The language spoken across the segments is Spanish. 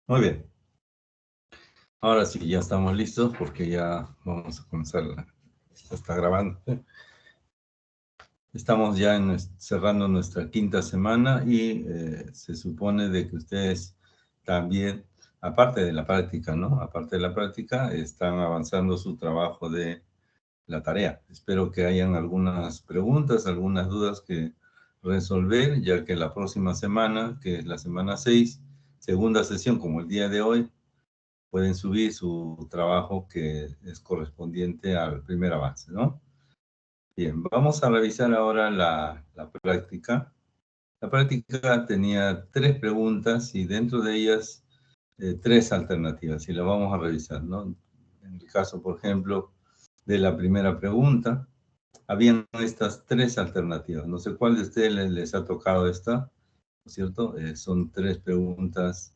Muy bien. Ahora sí, ya estamos listos porque ya vamos a comenzar. Ya está grabando. Estamos ya cerrando nuestra quinta semana y se supone de que ustedes también, aparte de la práctica, ¿no? Aparte de la práctica, están avanzando su trabajo de la tarea. Espero que hayan algunas preguntas, algunas dudas que resolver, ya que la próxima semana, que es la semana 6, segunda sesión como el día de hoy, pueden subir su trabajo que es correspondiente al primer avance, ¿no? Bien, vamos a revisar ahora la práctica. La práctica tenía 3 preguntas y dentro de ellas 3 alternativas y las vamos a revisar, ¿no? En el caso, por ejemplo, de la primera pregunta, habían estas 3 alternativas. No sé cuál de ustedes les ha tocado esta, ¿no es cierto? Son 3 preguntas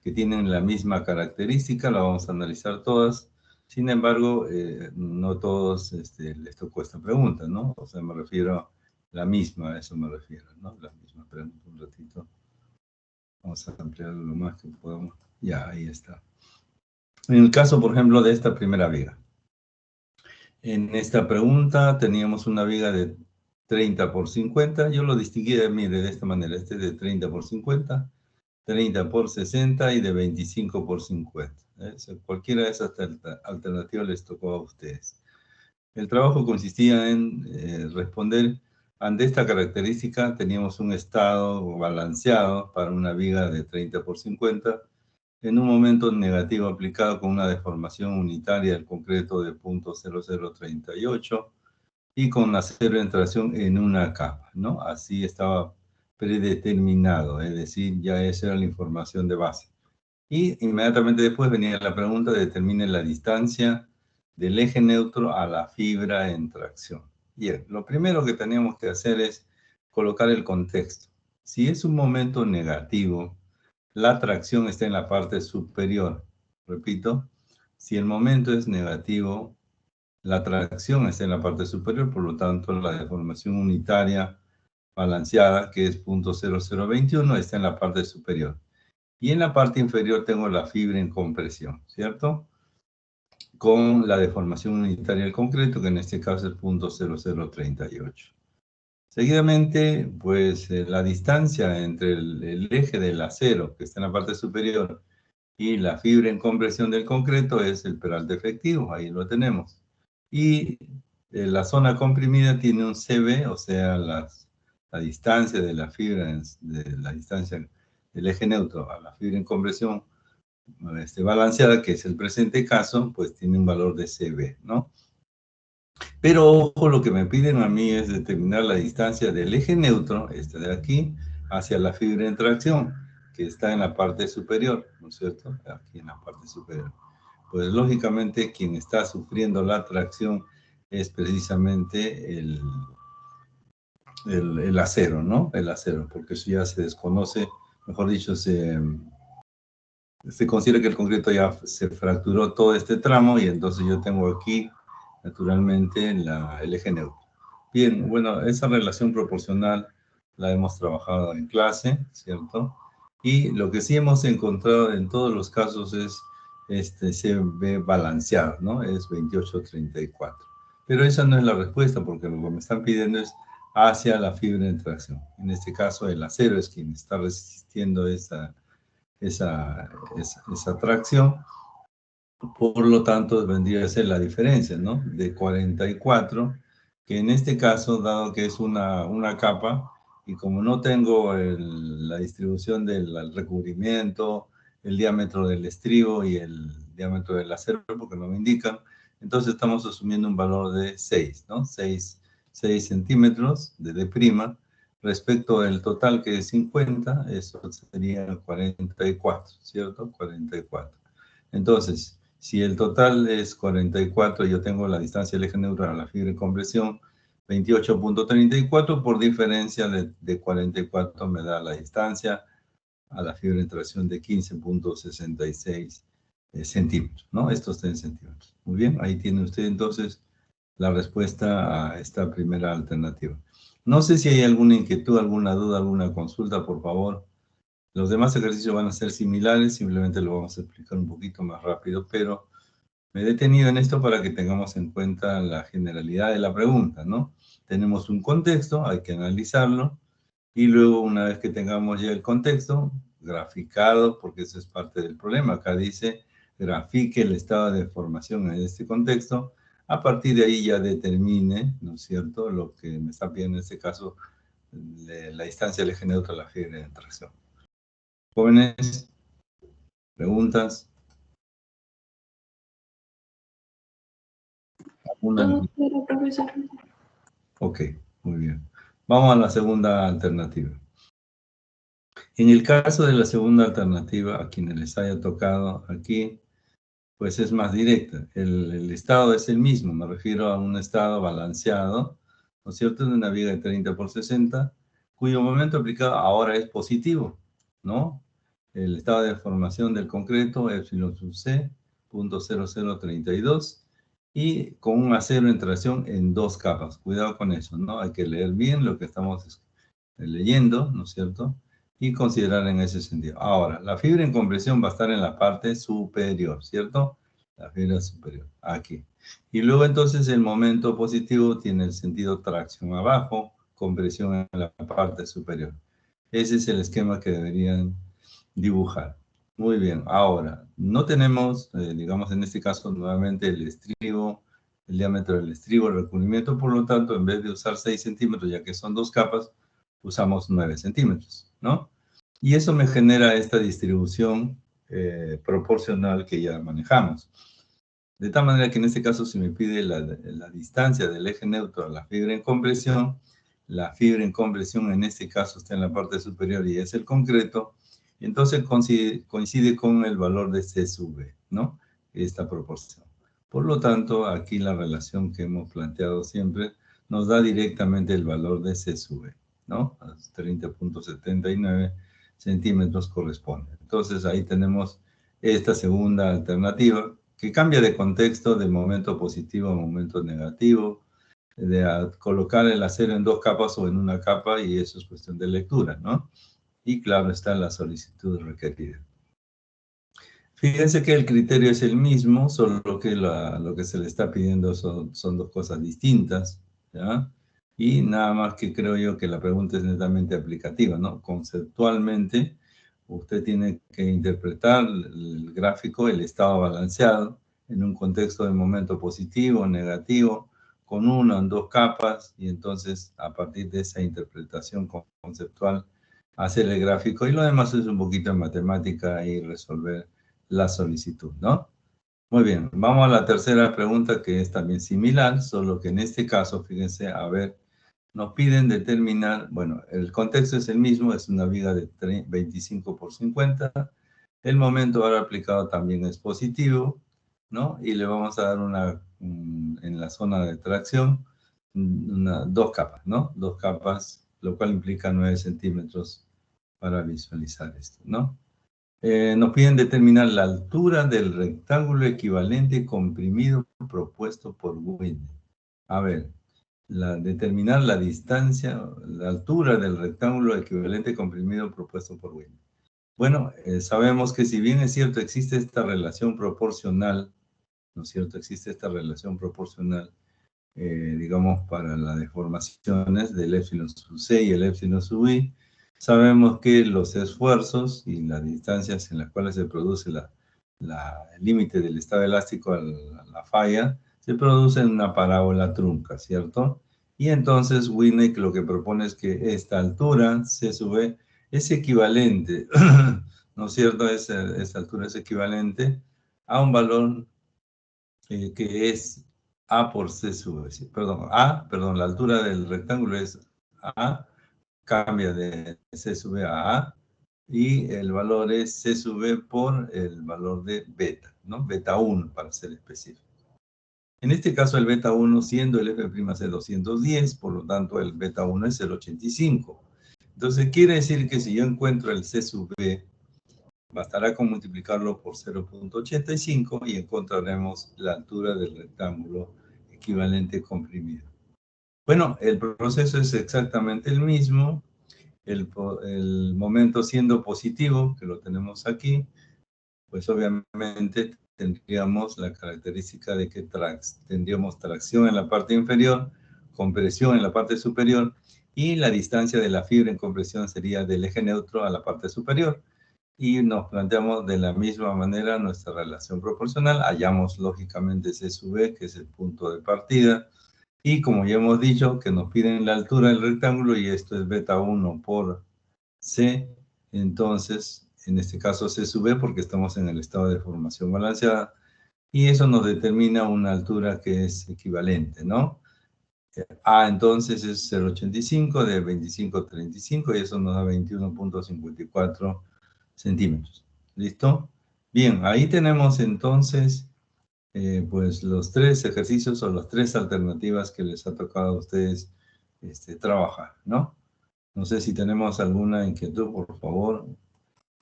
que tienen la misma característica, la vamos a analizar todas. Sin embargo, no todos les tocó esta pregunta, ¿no? O sea, me refiero a la misma, a eso me refiero, ¿no? La misma pregunta, un ratito. Vamos a ampliar lo más que podamos. Ya, ahí está. En el caso, por ejemplo, de esta primera viga. En esta pregunta teníamos una viga de 30 por 50. Yo lo distinguí, mire, de esta manera. Este es de 30 por 50. 30 por 60 y de 25 por 50. Cualquiera de esas alternativas les tocó a ustedes. El trabajo consistía en responder ante esta característica. Teníamos un estado balanceado para una viga de 30 por 50 en un momento negativo aplicado con una deformación unitaria del concreto de 0.0038 y con la cero de tracción en una capa, ¿no? Así estaba predeterminado, es decir, ya esa era la información de base. Y inmediatamente después venía la pregunta: determine la distancia del eje neutro a la fibra en tracción. Bien, lo primero que tenemos que hacer es colocar el contexto. Si es un momento negativo, la tracción está en la parte superior. Repito, si el momento es negativo, la tracción está en la parte superior, por lo tanto, la deformación unitaria balanceada, que es 0.0021, está en la parte superior. Y en la parte inferior tengo la fibra en compresión, ¿cierto? Con la deformación unitaria del concreto, que en este caso es 0.0038. Seguidamente, pues la distancia entre el eje del acero, que está en la parte superior, y la fibra en compresión del concreto es el peralte efectivo, ahí lo tenemos. Y la zona comprimida tiene un CB, o sea, la distancia de la fibra, de la distancia del eje neutro a la fibra en compresión balanceada, que es el presente caso, pues tiene un valor de CB, ¿no? Pero ojo, lo que me piden a mí es determinar la distancia del eje neutro, este de aquí, hacia la fibra en tracción, que está en la parte superior, ¿no es cierto? Aquí en la parte superior. Pues lógicamente quien está sufriendo la tracción es precisamente el acero, ¿no? El acero, porque eso ya se desconoce, mejor dicho, se considera que el concreto ya se fracturó todo este tramo y entonces yo tengo aquí, naturalmente, el eje neutro. Bien, bueno, esa relación proporcional la hemos trabajado en clase, ¿cierto? Y lo que sí hemos encontrado en todos los casos es se ve balanceado, ¿no? Es 28-34. Pero esa no es la respuesta, porque lo que me están pidiendo es hacia la fibra de tracción. En este caso, el acero es quien está resistiendo esa tracción. Por lo tanto, vendría a ser la diferencia, ¿no? De 44, que en este caso, dado que es una capa, y como no tengo la distribución del recubrimiento, el diámetro del estribo y el diámetro del acero, porque no me indican, entonces estamos asumiendo un valor de 6, ¿no? 6 centímetros de D', respecto del total que es 50, eso sería 44, ¿cierto? 44. Entonces, si el total es 44, yo tengo la distancia del eje neutral a la fibra de compresión 28.34, por diferencia de 44 me da la distancia a la fibra de tracción de 15.66 centímetros, ¿no? Esto está en centímetros. Muy bien, ahí tiene usted entonces la respuesta a esta primera alternativa. No sé si hay alguna inquietud, alguna duda, alguna consulta, por favor. Los demás ejercicios van a ser similares, simplemente lo vamos a explicar un poquito más rápido, pero me he detenido en esto para que tengamos en cuenta la generalidad de la pregunta, ¿no? Tenemos un contexto, hay que analizarlo, y luego una vez que tengamos ya el contexto, graficado, porque eso es parte del problema. Acá dice, grafique el estado de formación en este contexto, a partir de ahí ya determine, ¿no es cierto?, lo que me está pidiendo en este caso, la distancia del eje neutro a la fibra de interacción. Jóvenes, preguntas. ¿Alguna? Pero, profesor. Ok, muy bien. Vamos a la segunda alternativa. En el caso de la segunda alternativa, a quienes les haya tocado aquí, pues es más directa. El estado es el mismo, me refiero a un estado balanceado, ¿no es cierto?, de una viga de 30 por 60, cuyo momento aplicado ahora es positivo, ¿no? El estado de formación del concreto, epsilon sub c, 0.0032, y con un acero en tracción en 2 capas. Cuidado con eso, ¿no? Hay que leer bien lo que estamos leyendo, ¿no es cierto?, y considerar en ese sentido. Ahora, la fibra en compresión va a estar en la parte superior, ¿cierto? La fibra superior, aquí. Y luego entonces el momento positivo tiene el sentido tracción abajo, compresión en la parte superior. Ese es el esquema que deberían dibujar. Muy bien, ahora, no tenemos, digamos en este caso nuevamente el estribo, el diámetro del estribo, el recubrimiento, por lo tanto, en vez de usar 6 centímetros, ya que son 2 capas, usamos 9 centímetros, ¿no? Y eso me genera esta distribución proporcional que ya manejamos. De tal manera que en este caso se me pide la distancia del eje neutro a la fibra en compresión. La fibra en compresión en este caso está en la parte superior y es el concreto. Entonces coincide con el valor de C sub B, ¿no? Esta proporción. Por lo tanto, aquí la relación que hemos planteado siempre nos da directamente el valor de C sub B, ¿no? A 30.79 centímetros corresponde. Entonces ahí tenemos esta segunda alternativa que cambia de contexto de momento positivo a momento negativo, de colocar el acero en 2 capas o en una capa, y eso es cuestión de lectura, ¿no? Y claro está la solicitud requerida. Fíjense que el criterio es el mismo, solo que lo que se le está pidiendo son 2 cosas distintas, ¿ya? Y nada más que creo yo que la pregunta es netamente aplicativa, ¿no? Conceptualmente, usted tiene que interpretar el gráfico, el estado balanceado, en un contexto de momento positivo, negativo, con 1 en 2 capas, y entonces a partir de esa interpretación conceptual, hacer el gráfico, y lo demás es un poquito de matemática y resolver la solicitud, ¿no? Muy bien, vamos a la tercera pregunta, que es también similar, solo que en este caso, fíjense, a ver, nos piden determinar, bueno, el contexto es el mismo, es una viga de 25 por 50, el momento ahora aplicado también es positivo, ¿no? Y le vamos a dar en la zona de tracción, 2 capas, ¿no? 2 capas, lo cual implica 9 centímetros para visualizar esto, ¿no? Nos piden determinar la altura del rectángulo equivalente comprimido propuesto por Wien. A ver, determinar la distancia, la altura del rectángulo equivalente comprimido propuesto por Wien. Bueno, sabemos que si bien es cierto, existe esta relación proporcional, ¿no es cierto? Existe esta relación proporcional, digamos, para las deformaciones del épsilon sub c y el épsilon sub i. Sabemos que los esfuerzos y las distancias en las cuales se produce el límite del estado elástico a la falla se produce en una parábola trunca, ¿cierto? Y entonces Winnick lo que propone es que esta altura, C sub B, es equivalente, ¿no es cierto? Esta altura es equivalente a un valor que es A por C sub B. Perdón, la altura del rectángulo es A, cambia de C sub B a A, y el valor es C sub B por el valor de beta, ¿no? Beta 1, para ser específico. En este caso, el beta 1 siendo el F'C 210, por lo tanto, el beta 1 es el 85. Entonces, quiere decir que si yo encuentro el C sub B, bastará con multiplicarlo por 0.85 y encontraremos la altura del rectángulo equivalente comprimido. Bueno, el proceso es exactamente el mismo. el momento siendo positivo, que lo tenemos aquí, pues obviamente tendríamos la característica de que tendríamos tracción en la parte inferior, compresión en la parte superior, y la distancia de la fibra en compresión sería del eje neutro a la parte superior. Y nos planteamos de la misma manera nuestra relación proporcional. Hallamos lógicamente C sub B, que es el punto de partida. Y como ya hemos dicho, que nos piden la altura del rectángulo, y esto es beta 1 por C. Entonces, en este caso C sub B, porque estamos en el estado de formación balanceada. Y eso nos determina una altura que es equivalente, ¿no? A entonces es 0,85 de 25,35 y eso nos da 21,54 centímetros. ¿Listo? Bien, ahí tenemos entonces pues los 3 ejercicios o las 3 alternativas que les ha tocado a ustedes trabajar, ¿no? No sé si tenemos alguna inquietud, por favor.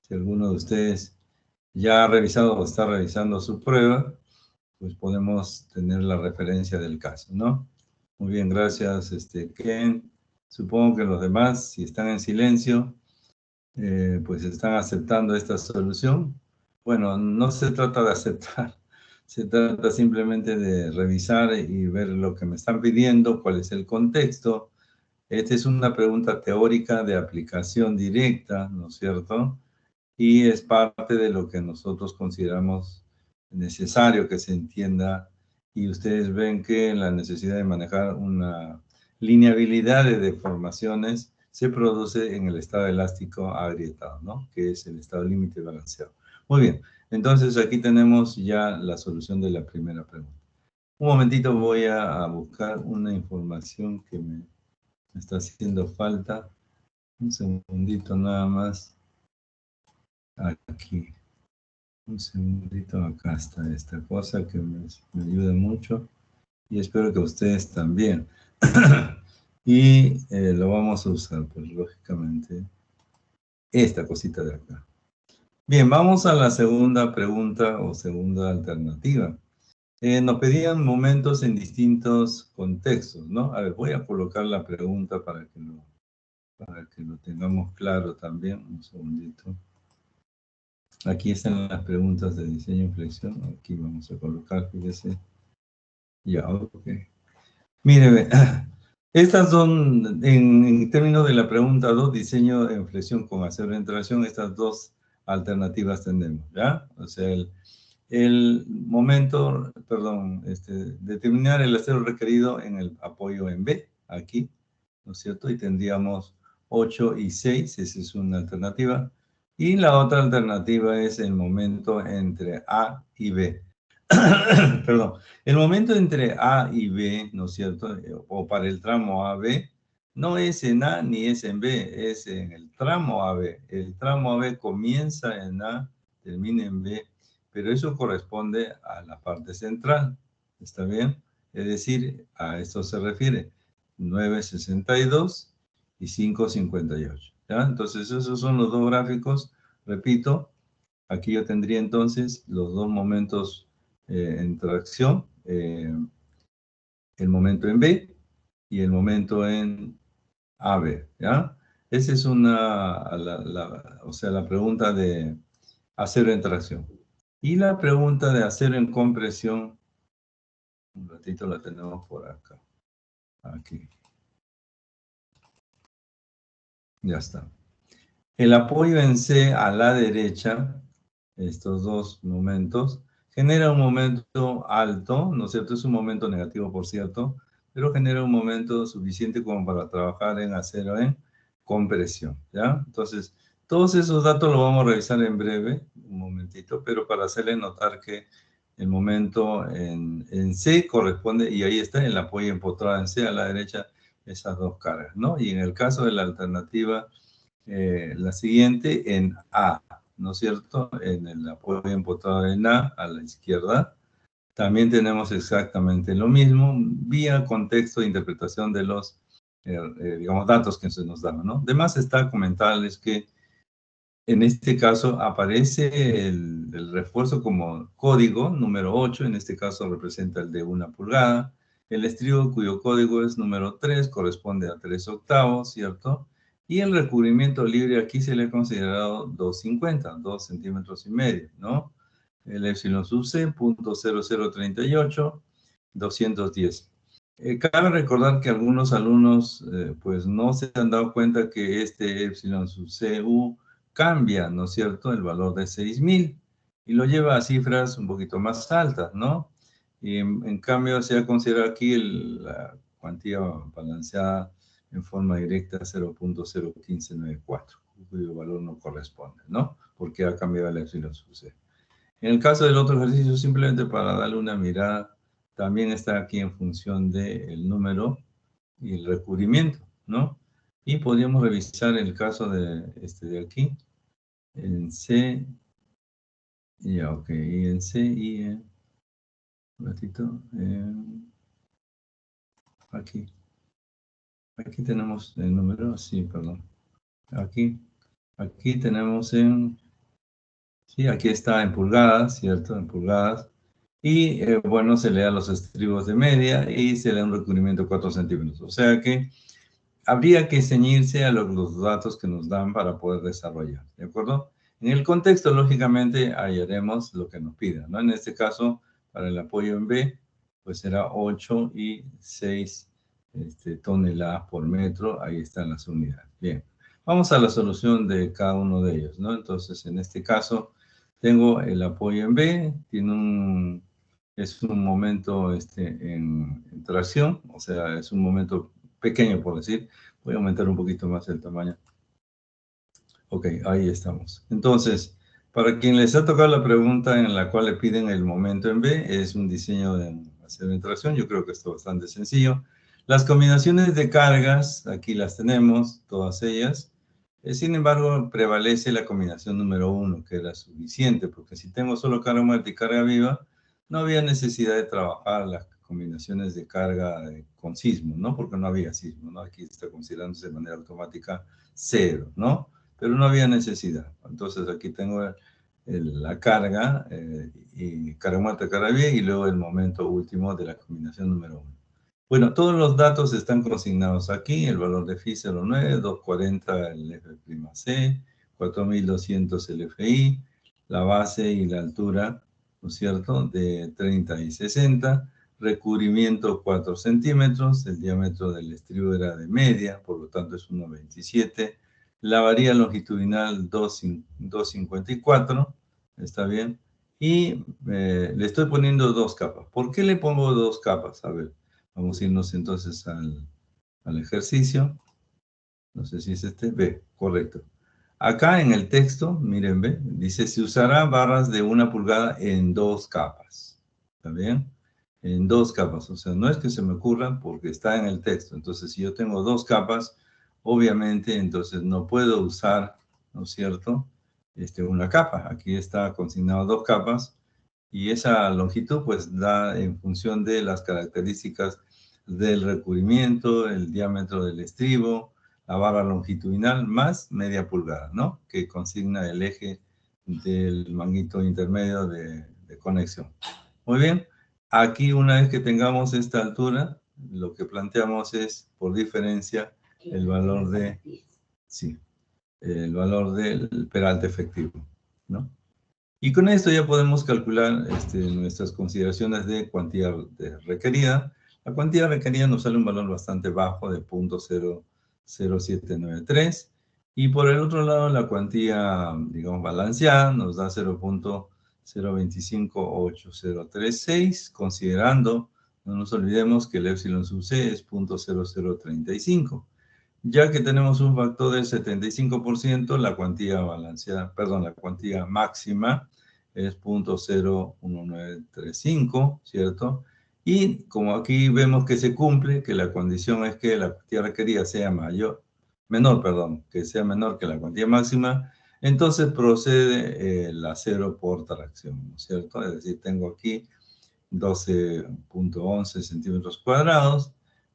Si alguno de ustedes ya ha revisado o está revisando su prueba, pues podemos tener la referencia del caso, ¿no? Muy bien, gracias, Ken. Supongo que los demás, si están en silencio, pues están aceptando esta solución. Bueno, no se trata de aceptar, se trata simplemente de revisar y ver lo que me están pidiendo, cuál es el contexto. Esta es una pregunta teórica de aplicación directa, ¿no es cierto? Y es parte de lo que nosotros consideramos necesario que se entienda, y ustedes ven que la necesidad de manejar una lineabilidad de deformaciones se produce en el estado elástico agrietado, ¿no? Que es el estado límite balanceado. Muy bien, entonces aquí tenemos ya la solución de la primera pregunta. Un momentito, voy a buscar una información que me está haciendo falta. Un segundito nada más. Aquí. Un segundito, acá está esta cosa que me ayuda mucho y espero que ustedes también. Y lo vamos a usar, pues lógicamente, esta cosita de acá. Bien, vamos a la segunda pregunta o segunda alternativa. Nos pedían momentos en distintos contextos, ¿no? A ver, voy a colocar la pregunta para que lo tengamos claro también. Un segundito. Aquí están las preguntas de diseño y flexión. Aquí vamos a colocar, fíjese. Ya, ok. Mire, ve, estas son, en términos de la pregunta 2, diseño en flexión con acero en tracción, estas dos alternativas tenemos, ¿ya? O sea, el momento, perdón, determinar el acero requerido en el apoyo en B, aquí, ¿no es cierto? Y tendríamos 8 y 6, esa es una alternativa. Y la otra alternativa es el momento entre A y B. Perdón, el momento entre A y B, ¿no es cierto? O para el tramo AB, no es en A ni es en B, es en el tramo AB. El tramo AB comienza en A, termina en B, pero eso corresponde a la parte central, ¿está bien? Es decir, a esto se refiere 9,62 y 5,58, ¿ya? Entonces, esos son los dos gráficos, repito, aquí yo tendría entonces los dos momentos en tracción, el momento en B y el momento en AB, ¿ya? Esa es o sea, la pregunta de acero en tracción. Y la pregunta de acero en compresión, un ratito la tenemos por acá, aquí. Ya está. El apoyo en C a la derecha, estos dos momentos, genera un momento alto, ¿no es cierto? Es un momento negativo, por cierto, pero genera un momento suficiente como para trabajar en acero en compresión, ¿ya? Entonces, todos esos datos los vamos a revisar en breve, un momentito, pero para hacerle notar que el momento en C corresponde, y ahí está el apoyo empotrado en C a la derecha, esas dos cargas, ¿no? Y en el caso de la alternativa, la siguiente en A, ¿no es cierto? En el apoyo empotrado en A la izquierda. También tenemos exactamente lo mismo, vía contexto de interpretación de los, digamos, datos que se nos dan, ¿no? Además está comentarles que en este caso aparece el refuerzo como código número 8, en este caso representa el de 1 pulgada. El estribo cuyo código es número 3 corresponde a 3 octavos, ¿cierto? Y el recubrimiento libre aquí se le ha considerado 2,50, 2 centímetros y medio, ¿no? El epsilon sub c, 0.0038, 210. Cabe recordar que algunos alumnos pues no se han dado cuenta que este epsilon sub cu cambia, ¿no es cierto?, el valor de 6.000 y lo lleva a cifras un poquito más altas, ¿no? Y en cambio se ha considerado aquí la cuantía balanceada en forma directa 0.01594, cuyo valor no corresponde, ¿no? Porque ha cambiado el epsilon sub c. En el caso del otro ejercicio, simplemente para darle una mirada, también está aquí en función del número y el recubrimiento, ¿no? Y podríamos revisar el caso de aquí, en C, ya, ok, y en C y en, un ratito, aquí. Aquí tenemos el número, sí, perdón. Aquí tenemos sí, aquí está en pulgadas, ¿cierto? En pulgadas. Y bueno, se le da los estribos de media y se le da un recubrimiento de 4 centímetros. O sea que habría que ceñirse a los datos que nos dan para poder desarrollar, ¿de acuerdo? En el contexto, lógicamente, hallaremos lo que nos pidan, ¿no? En este caso, para el apoyo en B, pues será 8 y 6 toneladas por metro. Ahí están las unidades. Bien, vamos a la solución de cada uno de ellos, ¿no? Entonces, en este caso, tengo el apoyo en B, es un momento en tracción, o sea, es un momento pequeño, por decir. Voy a aumentar un poquito más el tamaño. Ok, ahí estamos. Entonces, para quien les ha tocado la pregunta en la cual le piden el momento en B, es un diseño de acero en tracción. Yo creo que esto es bastante sencillo. Las combinaciones de cargas, aquí las tenemos, todas ellas. Sin embargo, prevalece la combinación número 1, que era suficiente, porque si tengo solo carga muerta y carga viva, no había necesidad de trabajar las combinaciones de carga con sismo, ¿no? Porque no había sismo, ¿no? Aquí está considerándose de manera automática 0, ¿no? Pero no había necesidad. Entonces aquí tengo la carga, y carga muerta, carga viva, y luego el momento último de la combinación número 1. Bueno, todos los datos están consignados aquí, el valor de phi 0,9, 240 el F'C, 4200 el FI, la base y la altura, ¿no es cierto?, de 30 y 60, recubrimiento 4 centímetros, el diámetro del estribo era de media, por lo tanto es 1,27, la varilla longitudinal 2,54, ¿está bien? Y le estoy poniendo 2 capas. ¿Por qué le pongo 2 capas? A ver, vamos a irnos entonces al ejercicio. No sé si es B, correcto. Acá en el texto, miren, ve, dice, se usará barras de 1 pulgada en 2 capas. ¿Está bien? En 2 capas. O sea, no es que se me ocurra porque está en el texto. Entonces, si yo tengo 2 capas, obviamente, entonces no puedo usar, ¿no es cierto?, una capa. Aquí está consignado 2 capas y esa longitud, pues, da en función de las características del recubrimiento, el diámetro del estribo, la barra longitudinal más media pulgada, ¿no? Que consigna el eje del manguito intermedio de conexión. Muy bien, aquí una vez que tengamos esta altura, lo que planteamos es, por diferencia, el valor de, sí, el valor del peralte efectivo, ¿no? Y con esto ya podemos calcular nuestras consideraciones de cuantía requerida. La cuantía requerida nos sale un valor bastante bajo de 0.00793. Y por el otro lado, la cuantía, digamos, balanceada nos da 0.0258036, considerando, no nos olvidemos que el epsilon sub c es 0.0035. Ya que tenemos un factor del 75%, la cuantía balanceada, perdón, la cuantía máxima es 0.01935, ¿cierto? Y como aquí vemos que se cumple, que la condición es que la cuantía requerida sea que sea menor que la cuantía máxima, entonces procede el acero por tracción, ¿no es cierto? Es decir, tengo aquí 12.11 centímetros cuadrados,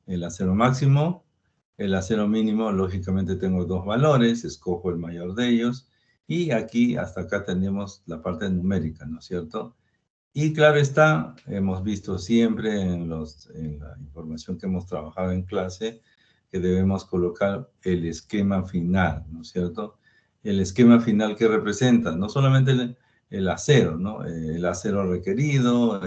el acero máximo. El acero mínimo, lógicamente tengo 2 valores, escojo el mayor de ellos, y aquí hasta acá tenemos la parte numérica, ¿no es cierto? Y claro está, hemos visto siempre en la información que hemos trabajado en clase, que debemos colocar el esquema final, ¿no es cierto? El esquema final que representa no solamente el acero, ¿no? El acero requerido,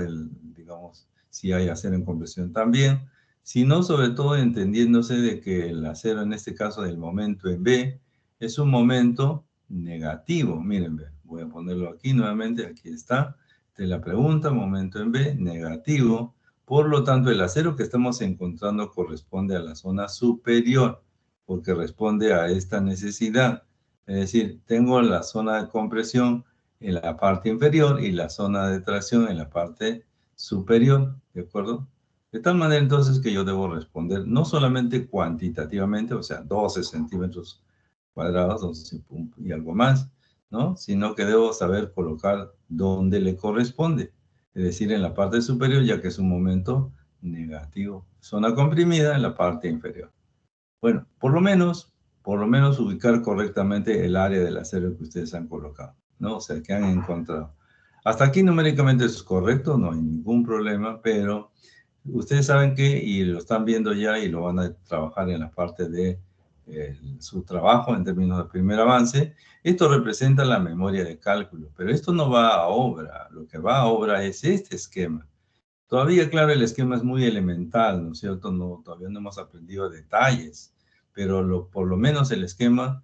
digamos, si hay acero en compresión también, sino sobre todo entendiéndose de que el acero, en este caso del momento en B, es un momento negativo. Miren, voy a ponerlo aquí nuevamente, aquí está. De la pregunta, momento en B, negativo. Por lo tanto, el acero que estamos encontrando corresponde a la zona superior, porque responde a esta necesidad. Es decir, tengo la zona de compresión en la parte inferior y la zona de tracción en la parte superior, ¿de acuerdo? De tal manera entonces que yo debo responder no solamente cuantitativamente, o sea, 12 centímetros cuadrados 12 y algo más, ¿no? Sino que debo saber colocar dónde le corresponde, es decir, en la parte superior, ya que es un momento negativo. Zona comprimida en la parte inferior. Bueno, por lo menos ubicar correctamente el área del acero que ustedes han colocado, ¿no? O sea, que han encontrado. Hasta aquí numéricamente es correcto, no hay ningún problema, pero ustedes saben que, y lo están viendo ya y lo van a trabajar en la parte de su trabajo en términos de primer avance, esto representa la memoria de cálculo, pero esto no va a obra, lo que va a obra es este esquema. Todavía, claro, el esquema es muy elemental, ¿no es cierto? No, todavía no hemos aprendido detalles, pero por lo menos el esquema,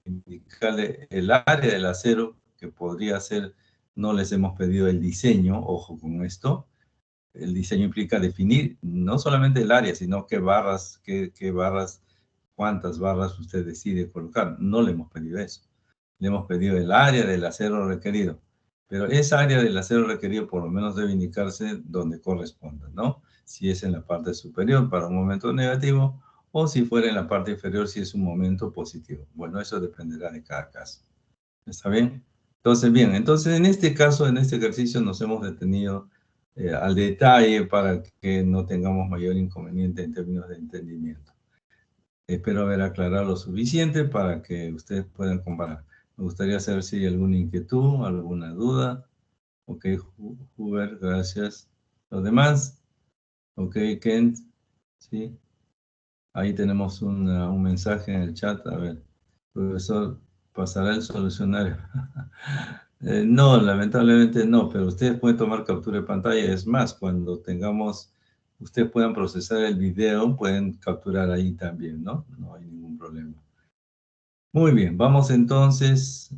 indicarle el área del acero, que podría ser, no les hemos pedido el diseño, ojo con esto. El diseño implica definir no solamente el área, sino qué barras, cuántas barras usted decide colocar. No le hemos pedido eso. Le hemos pedido el área del acero requerido. Pero esa área del acero requerido por lo menos debe indicarse donde corresponda, ¿no? Si es en la parte superior para un momento negativo o si fuera en la parte inferior si es un momento positivo. Bueno, eso dependerá de cada caso. ¿Está bien? Entonces, bien, entonces en este caso, en este ejercicio nos hemos detenido al detalle para que no tengamos mayor inconveniente en términos de entendimiento. Espero haber aclarado lo suficiente para que ustedes puedan comparar. Me gustaría saber si hay alguna inquietud, alguna duda. Ok, Hubert, gracias. ¿Los demás? Ok, Kent, sí. Ahí tenemos un mensaje en el chat. A ver, profesor, ¿pasará el solucionario? No, lamentablemente no, pero ustedes pueden tomar captura de pantalla. Es más, cuando ustedes puedan procesar el video, pueden capturar ahí también, ¿no? No hay ningún problema. Muy bien, vamos entonces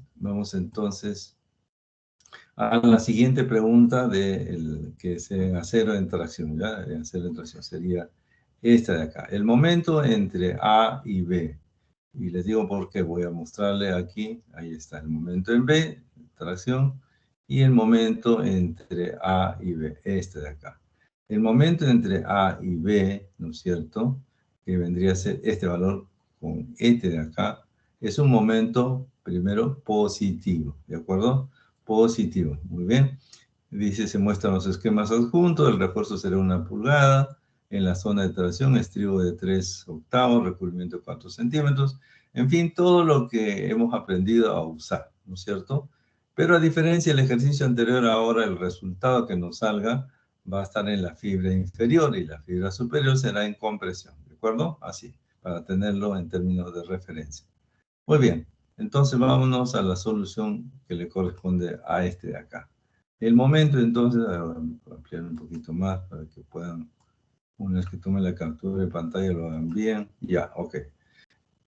a la siguiente pregunta que es en acero en tracción, ¿ya? En acero en tracción sería esta de acá. El momento entre A y B. Y les digo por qué. Voy a mostrarle aquí. Ahí está el momento en B, tracción, y el momento entre A y B, este de acá. El momento entre A y B, ¿no es cierto? Que vendría a ser este valor con este de acá, es un momento, primero, positivo, ¿de acuerdo? Positivo, muy bien. Dice, se muestran los esquemas adjuntos, el refuerzo será 1 pulgada, en la zona de tracción, estribo de 3 octavos, recubrimiento de 4 centímetros, en fin, todo lo que hemos aprendido a usar, ¿no es cierto? Pero a diferencia del ejercicio anterior, ahora el resultado que nos salga va a estar en la fibra inferior y la fibra superior será en compresión, ¿de acuerdo? Así, para tenerlo en términos de referencia. Muy bien, entonces vámonos a la solución que le corresponde a este de acá. El momento, entonces, voy a ampliar un poquito más para que puedan, una vez que tomen la captura de pantalla, lo hagan bien. Ya, ok.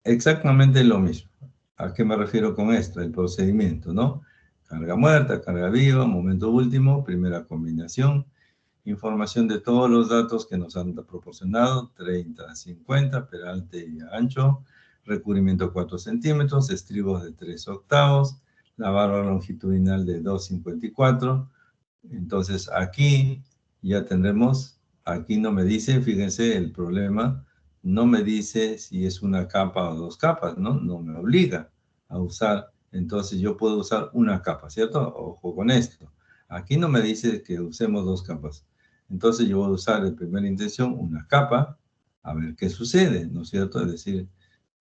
Exactamente lo mismo. ¿A qué me refiero con esto? El procedimiento, ¿no? Carga muerta, carga viva, momento último, primera combinación, información de todos los datos que nos han proporcionado, 30, 50, peralte y ancho, recubrimiento 4 centímetros, estribos de 3 octavos, la barra longitudinal de 2,54. Entonces aquí ya tendremos, aquí no me dice, fíjense el problema, no me dice si es una capa o 2 capas, ¿no? No me obliga a usar, entonces yo puedo usar una capa, ¿cierto? Ojo con esto. Aquí no me dice que usemos 2 capas. Entonces yo voy a usar de primera intención una capa, a ver qué sucede, ¿no es cierto? Es decir,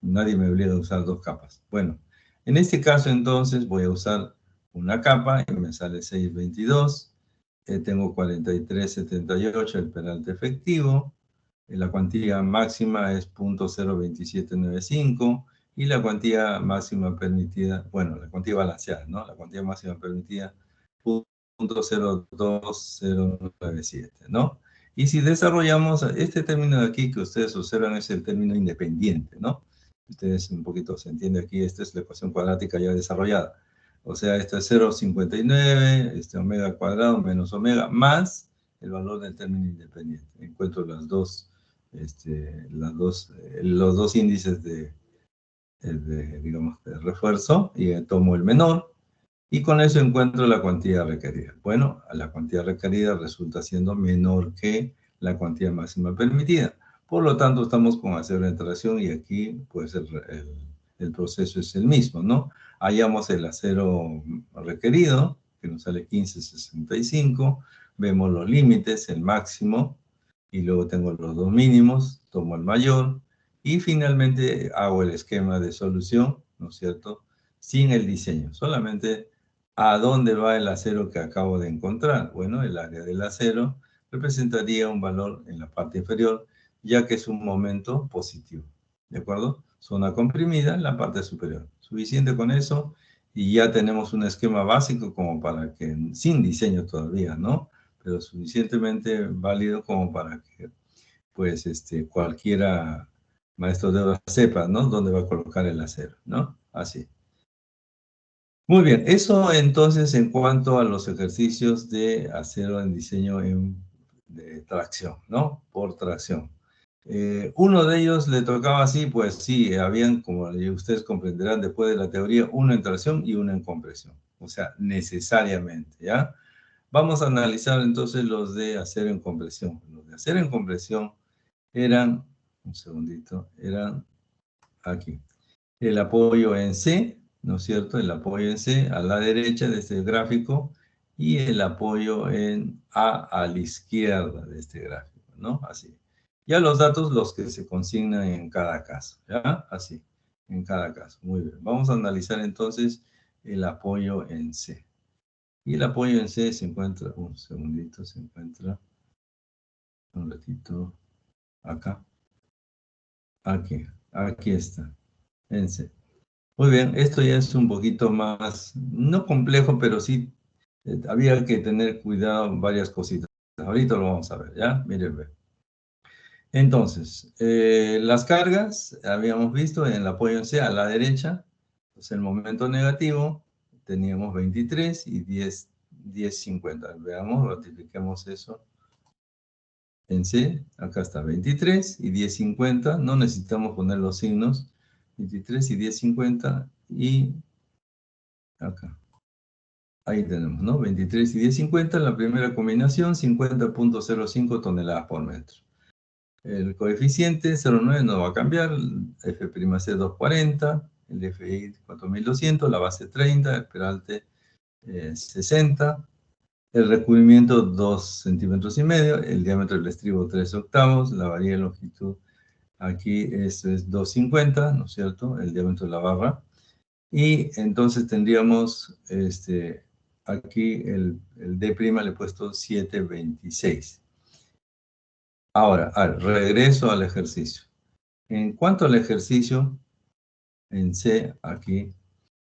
nadie me obliga a usar 2 capas. Bueno, en este caso entonces voy a usar una capa y me sale 6,22. Tengo 43,78 el peralte efectivo. La cuantía máxima es 0.02795 y la cuantía máxima permitida, bueno, la cuantía balanceada, ¿no? La cuantía máxima permitida, 0.02097, ¿no? Y si desarrollamos este término de aquí que ustedes observan es el término independiente, ¿no? Ustedes un poquito se entiende aquí, esta es la ecuación cuadrática ya desarrollada. O sea, esto es 0.59, omega al cuadrado menos omega, más el valor del término independiente. Encuentro los dos índices digamos, de refuerzo y tomo el menor y con eso encuentro la cuantía requerida. Bueno, la cuantía requerida resulta siendo menor que la cuantía máxima permitida. Por lo tanto, estamos con acero de interacción y aquí pues el proceso es el mismo, ¿no? Hallamos el acero requerido, que nos sale 1565, vemos los límites, el máximo, y luego tengo los dos mínimos, tomo el mayor, y finalmente hago el esquema de solución, ¿no es cierto? Sin el diseño, solamente a dónde va el acero que acabo de encontrar. Bueno, el área del acero representaría un valor en la parte inferior, ya que es un momento positivo, ¿de acuerdo? Zona comprimida en la parte superior. Suficiente con eso y ya tenemos un esquema básico como para que, sin diseño todavía, ¿no? Pero suficientemente válido como para que, pues, cualquiera maestro de obra sepa, ¿no? Dónde va a colocar el acero, ¿no? Así. Muy bien, eso entonces en cuanto a los ejercicios de acero en diseño de tracción, ¿no? Por tracción. Uno de ellos le tocaba así, pues sí, habían, como ustedes comprenderán, después de la teoría, uno en tracción y uno en compresión. O sea, necesariamente, ¿ya? Vamos a analizar entonces los de acero en compresión. Los de acero en compresión eran, un segundito, eran aquí. El apoyo en C, ¿no es cierto? El apoyo en C a la derecha de este gráfico y el apoyo en A la izquierda de este gráfico, ¿no? Así. Ya los datos los que se consignan en cada caso, ¿ya? Así, en cada caso. Muy bien. Vamos a analizar entonces el apoyo en C. Y el apoyo en C se encuentra, un segundito, se encuentra, un ratito, acá, aquí está, en C. Muy bien, esto ya es un poquito más, no complejo, pero sí había que tener cuidado en varias cositas. Ahorita lo vamos a ver, ¿ya? Miren, ve. Entonces, las cargas, habíamos visto en el apoyo en C a la derecha, pues el momento negativo, teníamos 23 y 10,50. Veamos, ratifiquemos eso. En C, acá está 23 y 10,50, no necesitamos poner los signos, 23 y 10,50 y acá. Ahí tenemos, ¿no? 23 y 10,50, la primera combinación, 50.05 toneladas por metro. El coeficiente 0,9 no va a cambiar, el F'C 240, el FI 4200, la base 30, el peralte 60, el recubrimiento 2,5 centímetros, el diámetro del estribo 3 octavos, la varilla de longitud aquí es 2,50, ¿no es cierto? El diámetro de la barra. Y entonces tendríamos aquí el D' le he puesto 7,26. Ahora, regreso al ejercicio. En cuanto al ejercicio, en C, aquí,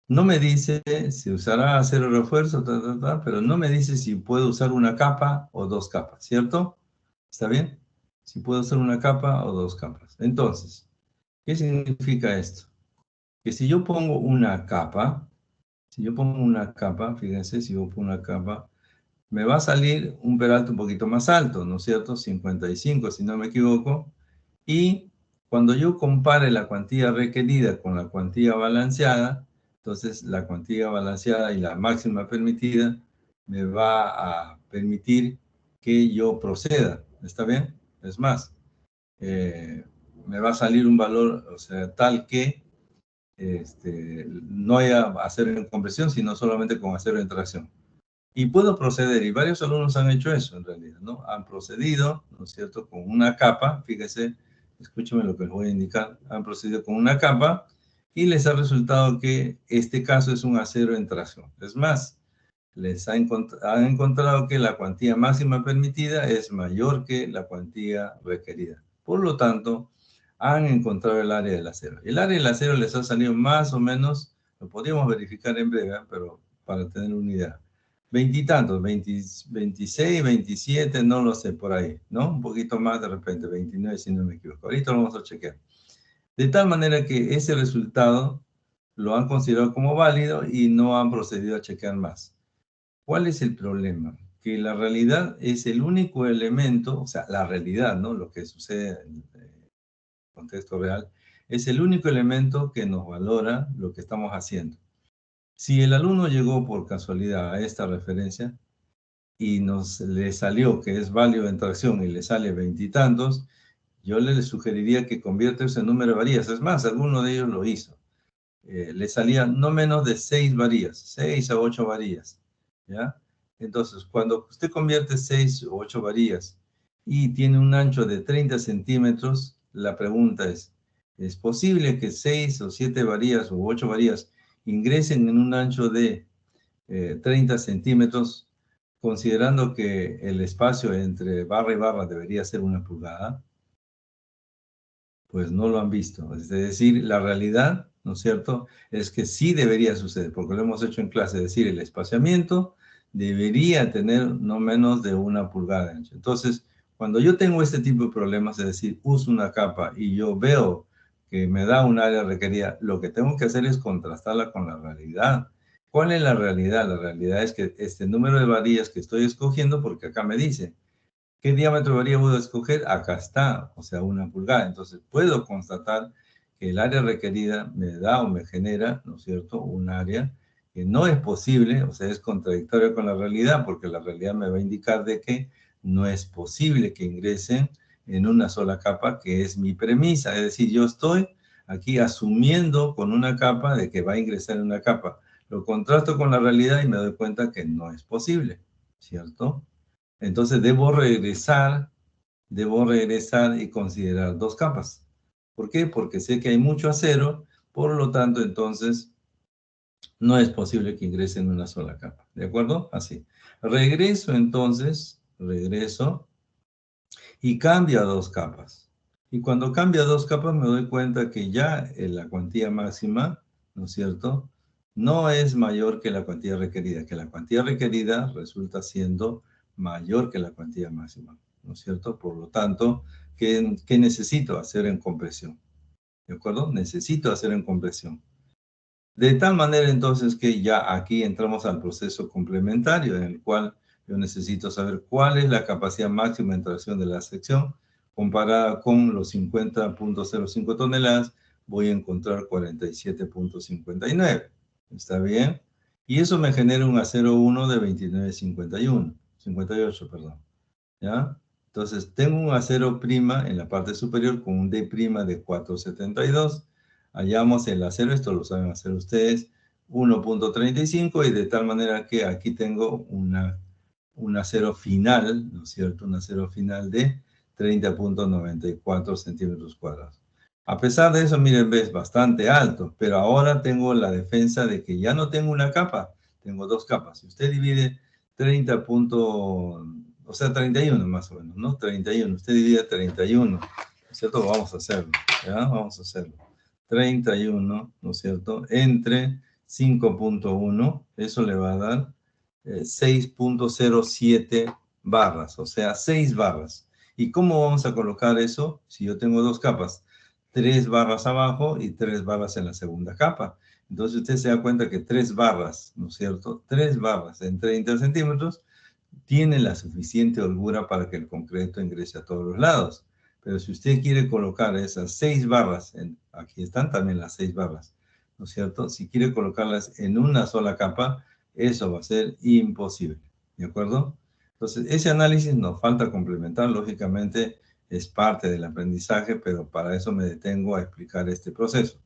no me dice si usará acero refuerzo, pero no me dice si puedo usar una capa o dos capas, ¿cierto? ¿Está bien? Si puedo usar una capa o dos capas. Entonces, ¿qué significa esto? Que si yo pongo una capa, fíjense, si yo pongo una capa, me va a salir un peralte un poquito más alto, ¿no es cierto? 55, si no me equivoco. Y cuando yo compare la cuantía requerida con la cuantía balanceada, entonces la cuantía balanceada y la máxima permitida me va a permitir que yo proceda. ¿Está bien? Es más, me va a salir un valor, o sea, tal que no haya acero en compresión, sino solamente con acero en tracción. Y puedo proceder, y varios alumnos han hecho eso en realidad, ¿no? Han procedido, ¿no es cierto?, con una capa, fíjese, escúcheme lo que les voy a indicar, han procedido con una capa y les ha resultado que este caso es un acero en tracción. Es más, han encontrado que la cuantía máxima permitida es mayor que la cuantía requerida. Por lo tanto, han encontrado el área del acero. El área del acero les ha salido más o menos, lo podríamos verificar en breve, pero para tener una idea. Veintitantos, 26, 27, no lo sé, por ahí, ¿no? Un poquito más de repente, 29 si no me equivoco. Ahorita lo vamos a chequear. De tal manera que ese resultado lo han considerado como válido y no han procedido a chequear más. ¿Cuál es el problema? Que la realidad es el único elemento, o sea, la realidad, ¿no? Lo que sucede en el contexto real, es el único elemento que nos valora lo que estamos haciendo. Si el alumno llegó por casualidad a esta referencia y le salió que es válido en tracción y le sale veintitantos, yo le sugeriría que convierta ese número de varillas. Es más, alguno de ellos lo hizo. Le salía no menos de 6 varillas, 6 a 8 varillas, ¿ya? Entonces, cuando usted convierte 6 o 8 varillas y tiene un ancho de 30 centímetros, la pregunta ¿es posible que 6 o 7 varillas o 8 varillas ingresen en un ancho de 30 centímetros, considerando que el espacio entre barra y barra debería ser 1 pulgada? Pues no lo han visto. Es decir, la realidad, ¿no es cierto?, es que sí debería suceder, porque lo hemos hecho en clase, es decir, el espaciamiento debería tener no menos de 1 pulgada de ancho. Entonces, cuando yo tengo este tipo de problemas, es decir, uso una capa y yo veo que me da un área requerida, lo que tengo que hacer es contrastarla con la realidad. ¿Cuál es la realidad? La realidad es que este número de varillas que estoy escogiendo, porque acá me dice, ¿qué diámetro de varilla puedo escoger? Acá está, o sea, 1 pulgada. Entonces, puedo constatar que el área requerida me da o me genera, ¿no es cierto?, un área que no es posible, o sea, es contradictoria con la realidad, porque la realidad me va a indicar de que no es posible que ingresen en una sola capa, que es mi premisa. Es decir, yo estoy aquí asumiendo con una capa de que va a ingresar en una capa. Lo contrasto con la realidad y me doy cuenta que no es posible, ¿cierto? Entonces debo regresar y considerar 2 capas. ¿Por qué? Porque sé que hay mucho acero, por lo tanto, entonces, no es posible que ingrese en una sola capa. ¿De acuerdo? Así. Regreso y cambio a 2 capas. Y cuando cambio a 2 capas me doy cuenta que ya la cuantía máxima, ¿no es cierto?, no es mayor que la cuantía requerida, que la cuantía requerida resulta siendo mayor que la cuantía máxima, ¿no es cierto? Por lo tanto, ¿qué necesito hacer en compresión? ¿De acuerdo? Necesito hacer en compresión. De tal manera entonces que ya aquí entramos al proceso complementario en el cual yo necesito saber cuál es la capacidad máxima de tracción de la sección comparada con los 50.05 toneladas, voy a encontrar 47.59. ¿Está bien? Y eso me genera un A01 de 58, perdón. ¿Ya? Entonces, tengo un acero prima en la parte superior con un D prima de 472. Hallamos el acero, esto lo saben hacer ustedes, 1.35, y de tal manera que aquí tengo un acero final, ¿no es cierto? Un acero final de 30.94 centímetros cuadrados. A pesar de eso, miren, es bastante alto, pero ahora tengo la defensa de que ya no tengo una capa, tengo 2 capas. Si usted divide 30. O sea, 31 más o menos, ¿no? 31. Usted divide 31, ¿no es cierto? Vamos a hacerlo, ¿ya? Vamos a hacerlo. 31, ¿no es cierto? Entre 5.1, eso le va a dar 6.07 barras, o sea, 6 barras. ¿Y cómo vamos a colocar eso si yo tengo 2 capas? 3 barras abajo y 3 barras en la segunda capa. Entonces usted se da cuenta que 3 barras, ¿no es cierto? 3 barras en 30 centímetros tiene la suficiente holgura para que el concreto ingrese a todos los lados. Pero si usted quiere colocar esas 6 barras, aquí están también las 6 barras, ¿no es cierto? Si quiere colocarlas en una sola capa, eso va a ser imposible, ¿de acuerdo? Entonces, ese análisis nos falta complementar, lógicamente es parte del aprendizaje, pero para eso me detengo a explicar este proceso.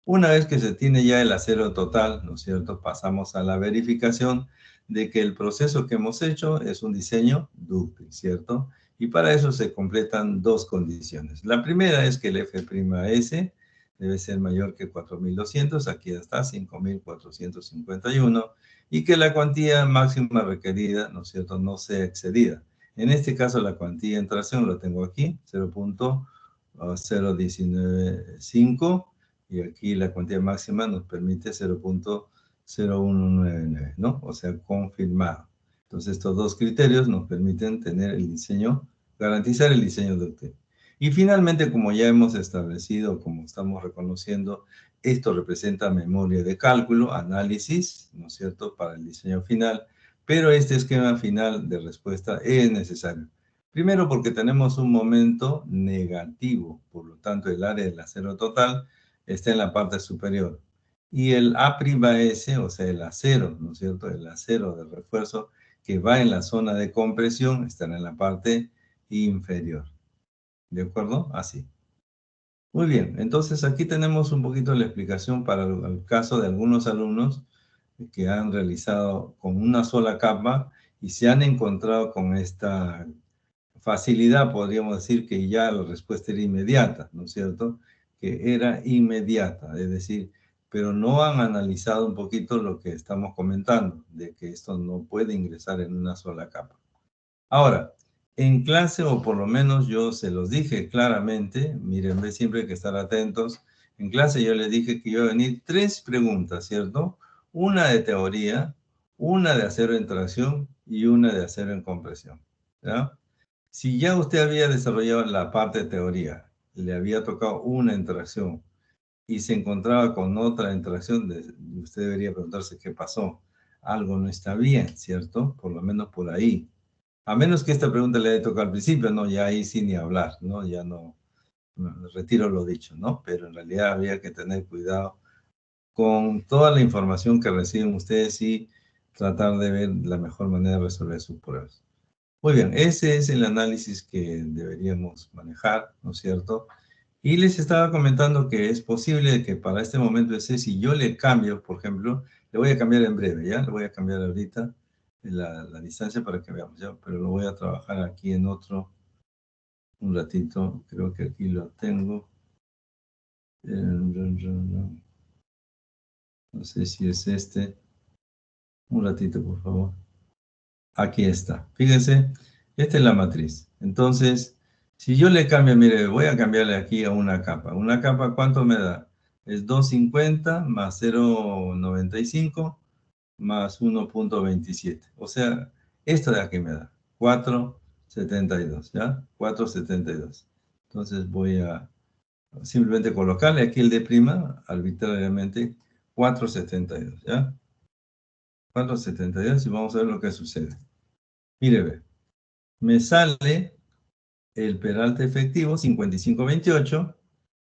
Una vez que se tiene ya el acero total, ¿no es cierto?, pasamos a la verificación de que el proceso que hemos hecho es un diseño dúctil, ¿cierto? Y para eso se completan 2 condiciones. La primera es que el F'S debe ser mayor que 4.200, aquí está 5.451, y que la cuantía máxima requerida, ¿no es cierto?, no sea excedida. En este caso, la cuantía en tracción lo tengo aquí, 0.0195, y aquí la cuantía máxima nos permite 0.0199, ¿no? O sea, confirmado. Entonces, estos dos criterios nos permiten tener el diseño, garantizar el diseño de UTEP. Y finalmente, como ya hemos establecido, como estamos reconociendo, esto representa memoria de cálculo, análisis, ¿no es cierto?, para el diseño final, pero este esquema final de respuesta es necesario. Primero porque tenemos un momento negativo, por lo tanto el área del acero total está en la parte superior. Y el A'S, o sea, el acero, ¿no es cierto?, el acero de refuerzo que va en la zona de compresión, estará en la parte inferior. ¿De acuerdo? Así. Muy bien, entonces aquí tenemos un poquito la explicación para el caso de algunos alumnos que han realizado con una sola capa y se han encontrado con esta facilidad, podríamos decir que ya la respuesta era inmediata, ¿no es cierto? Que era inmediata, es decir, pero no han analizado un poquito lo que estamos comentando, de que esto no puede ingresar en una sola capa. Ahora, en clase, o por lo menos yo se los dije claramente, miren, ve siempre hay que estar atentos. En clase yo les dije que iba a venir 3 preguntas, ¿cierto? Una de teoría, una de acero en tracción y una de acero en compresión, ¿ya? Si ya usted había desarrollado la parte de teoría, le había tocado una en tracción y se encontraba con otra en tracción, usted debería preguntarse qué pasó. Algo no está bien, ¿cierto? Por lo menos por ahí. A menos que esta pregunta le haya tocado al principio, ¿no? Ya ahí sí ni hablar, ¿no? Ya no, retiro lo dicho, ¿no? Pero en realidad había que tener cuidado con toda la información que reciben ustedes y tratar de ver la mejor manera de resolver sus pruebas. Muy bien, ese es el análisis que deberíamos manejar, ¿no es cierto? Y les estaba comentando que es posible que para este momento ese, si yo le cambio, por ejemplo, le voy a cambiar en breve, ¿ya? Le voy a cambiar ahorita la distancia para que veamos, ¿ya? Pero lo voy a trabajar aquí en otro, un ratito, creo que aquí lo tengo. No sé si es este. Un ratito, por favor. Aquí está. Fíjense, esta es la matriz. Entonces, si yo le cambio, mire, voy a cambiarle aquí a una capa. Una capa, ¿cuánto me da? Es 250 más 0.95 más 1.27. O sea, esto de aquí me da 4.72, ¿ya? 4.72. Entonces voy a simplemente colocarle aquí el de prima, arbitrariamente, 4.72, ¿ya? 4.72 y vamos a ver lo que sucede. Mire, ve, me sale el peralte efectivo 55.28.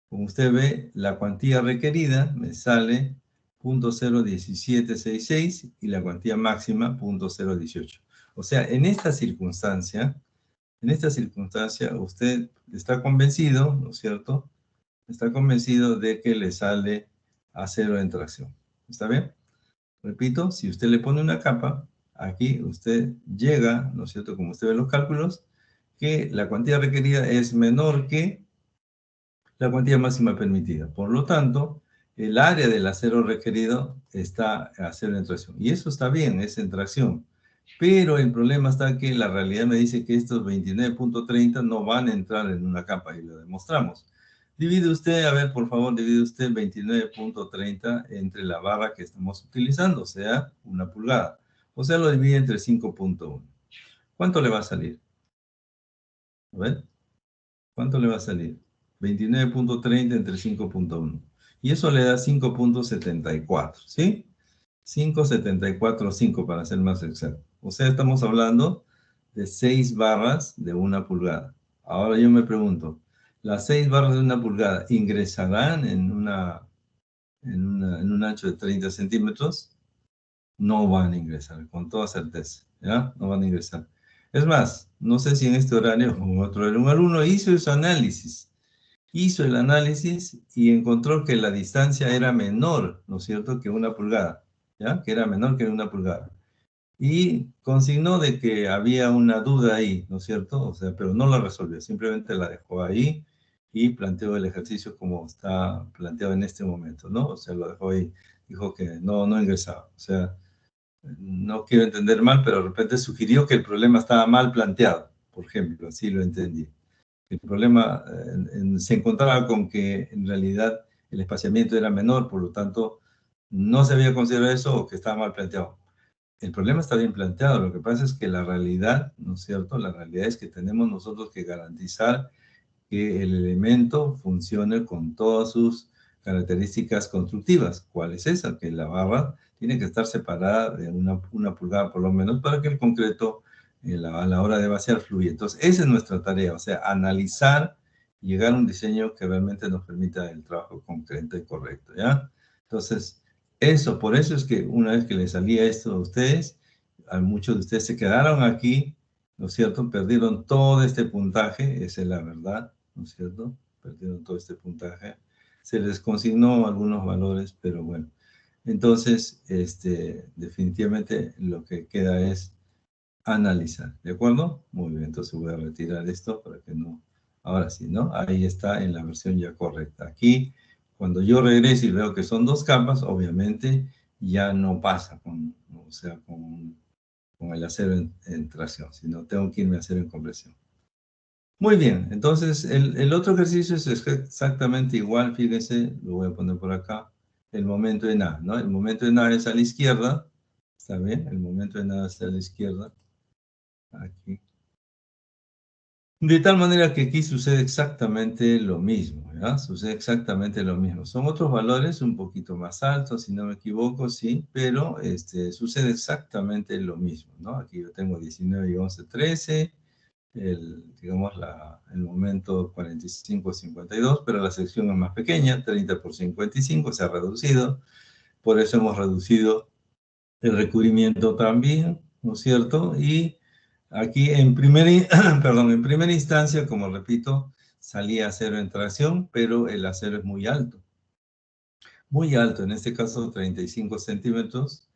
Como usted ve, la cuantía requerida me sale 0.01766 y la cuantía máxima 0.018. O sea, en esta circunstancia, usted está convencido, ¿no es cierto? Está convencido de que le sale a cero en tracción. ¿Está bien? Repito, si usted le pone una capa, aquí usted llega, ¿no es cierto? Como usted ve en los cálculos, que la cuantía requerida es menor que la cuantía máxima permitida. Por lo tanto, el área del acero requerido está a cero en tracción. Y eso está bien, es en tracción. Pero el problema está que la realidad me dice que estos 29.30 no van a entrar en una capa y lo demostramos. Divide usted, a ver, por favor, divide usted 29.30 entre la barra que estamos utilizando, o sea, 1 pulgada. O sea, lo divide entre 5.1. ¿Cuánto le va a salir? A ver, ¿cuánto le va a salir? 29.30 entre 5.1. Y eso le da 5.74, ¿sí? 5.745 para ser más exacto. O sea, estamos hablando de 6 barras de 1 pulgada. Ahora yo me pregunto, ¿las 6 barras de 1 pulgada ingresarán en un ancho de 30 centímetros? No van a ingresar, con toda certeza, ¿ya? No van a ingresar. Es más, no sé si en este horario o en otro horario, un alumno hizo su análisis, hizo el análisis y encontró que la distancia era menor, ¿no es cierto?, que 1 pulgada, ¿ya? Que era menor que 1 pulgada. Y consignó de que había una duda ahí, ¿no es cierto? O sea, pero no la resolvió, simplemente la dejó ahí y planteó el ejercicio como está planteado en este momento, ¿no? O sea, lo dejó ahí, dijo que no ingresaba. O sea, no quiero entender mal, pero de repente sugirió que el problema estaba mal planteado. por ejemplo, así lo entendí. El problema se encontraba con que en realidad el espaciamiento era menor, por lo tanto, no se había considerado eso o que estaba mal planteado. El problema está bien planteado, lo que pasa es que la realidad, ¿no es cierto? La realidad es que tenemos nosotros que garantizar que el elemento funcione con todas sus características constructivas. ¿Cuál es esa? Que la barra tiene que estar separada de una pulgada por lo menos para que el concreto a la hora de vaciar fluya. Entonces, esa es nuestra tarea, o sea, analizar y llegar a un diseño que realmente nos permita el trabajo concreto y correcto, ¿ya? Entonces, por eso es que una vez que les salía esto a ustedes, a muchos de ustedes se quedaron aquí, ¿no es cierto? Perdieron todo este puntaje, esa es la verdad, ¿no es cierto? Perdieron todo este puntaje. Se les consignó algunos valores, pero bueno. Entonces, definitivamente lo que queda es analizar, ¿de acuerdo? Muy bien, entonces voy a retirar esto para que no... Ahora sí, ¿no? Ahí está en la versión ya correcta. Aquí, cuando yo regreso y veo que son dos capas, obviamente ya no pasa o sea, con el acero en tracción, sino tengo que irme a acero en compresión. Muy bien, entonces el otro ejercicio es exactamente igual, fíjese, lo voy a poner por acá, el momento de nada, ¿no? El momento de nada es a la izquierda, ¿está bien? El momento de nada está a la izquierda, aquí. De tal manera que aquí sucede exactamente lo mismo, ¿ya? Sucede exactamente lo mismo. Son otros valores un poquito más altos, si no me equivoco, sí, pero sucede exactamente lo mismo, ¿no? Aquí yo tengo 19 y 11, 13, digamos, el momento 45-52, pero la sección es más pequeña, 30 por 55, se ha reducido. Por eso hemos reducido el recubrimiento también, ¿no es cierto? Y aquí perdón, en primera instancia, como repito, salía acero en tracción, pero el acero es muy alto. Muy alto, en este caso 35 centímetros.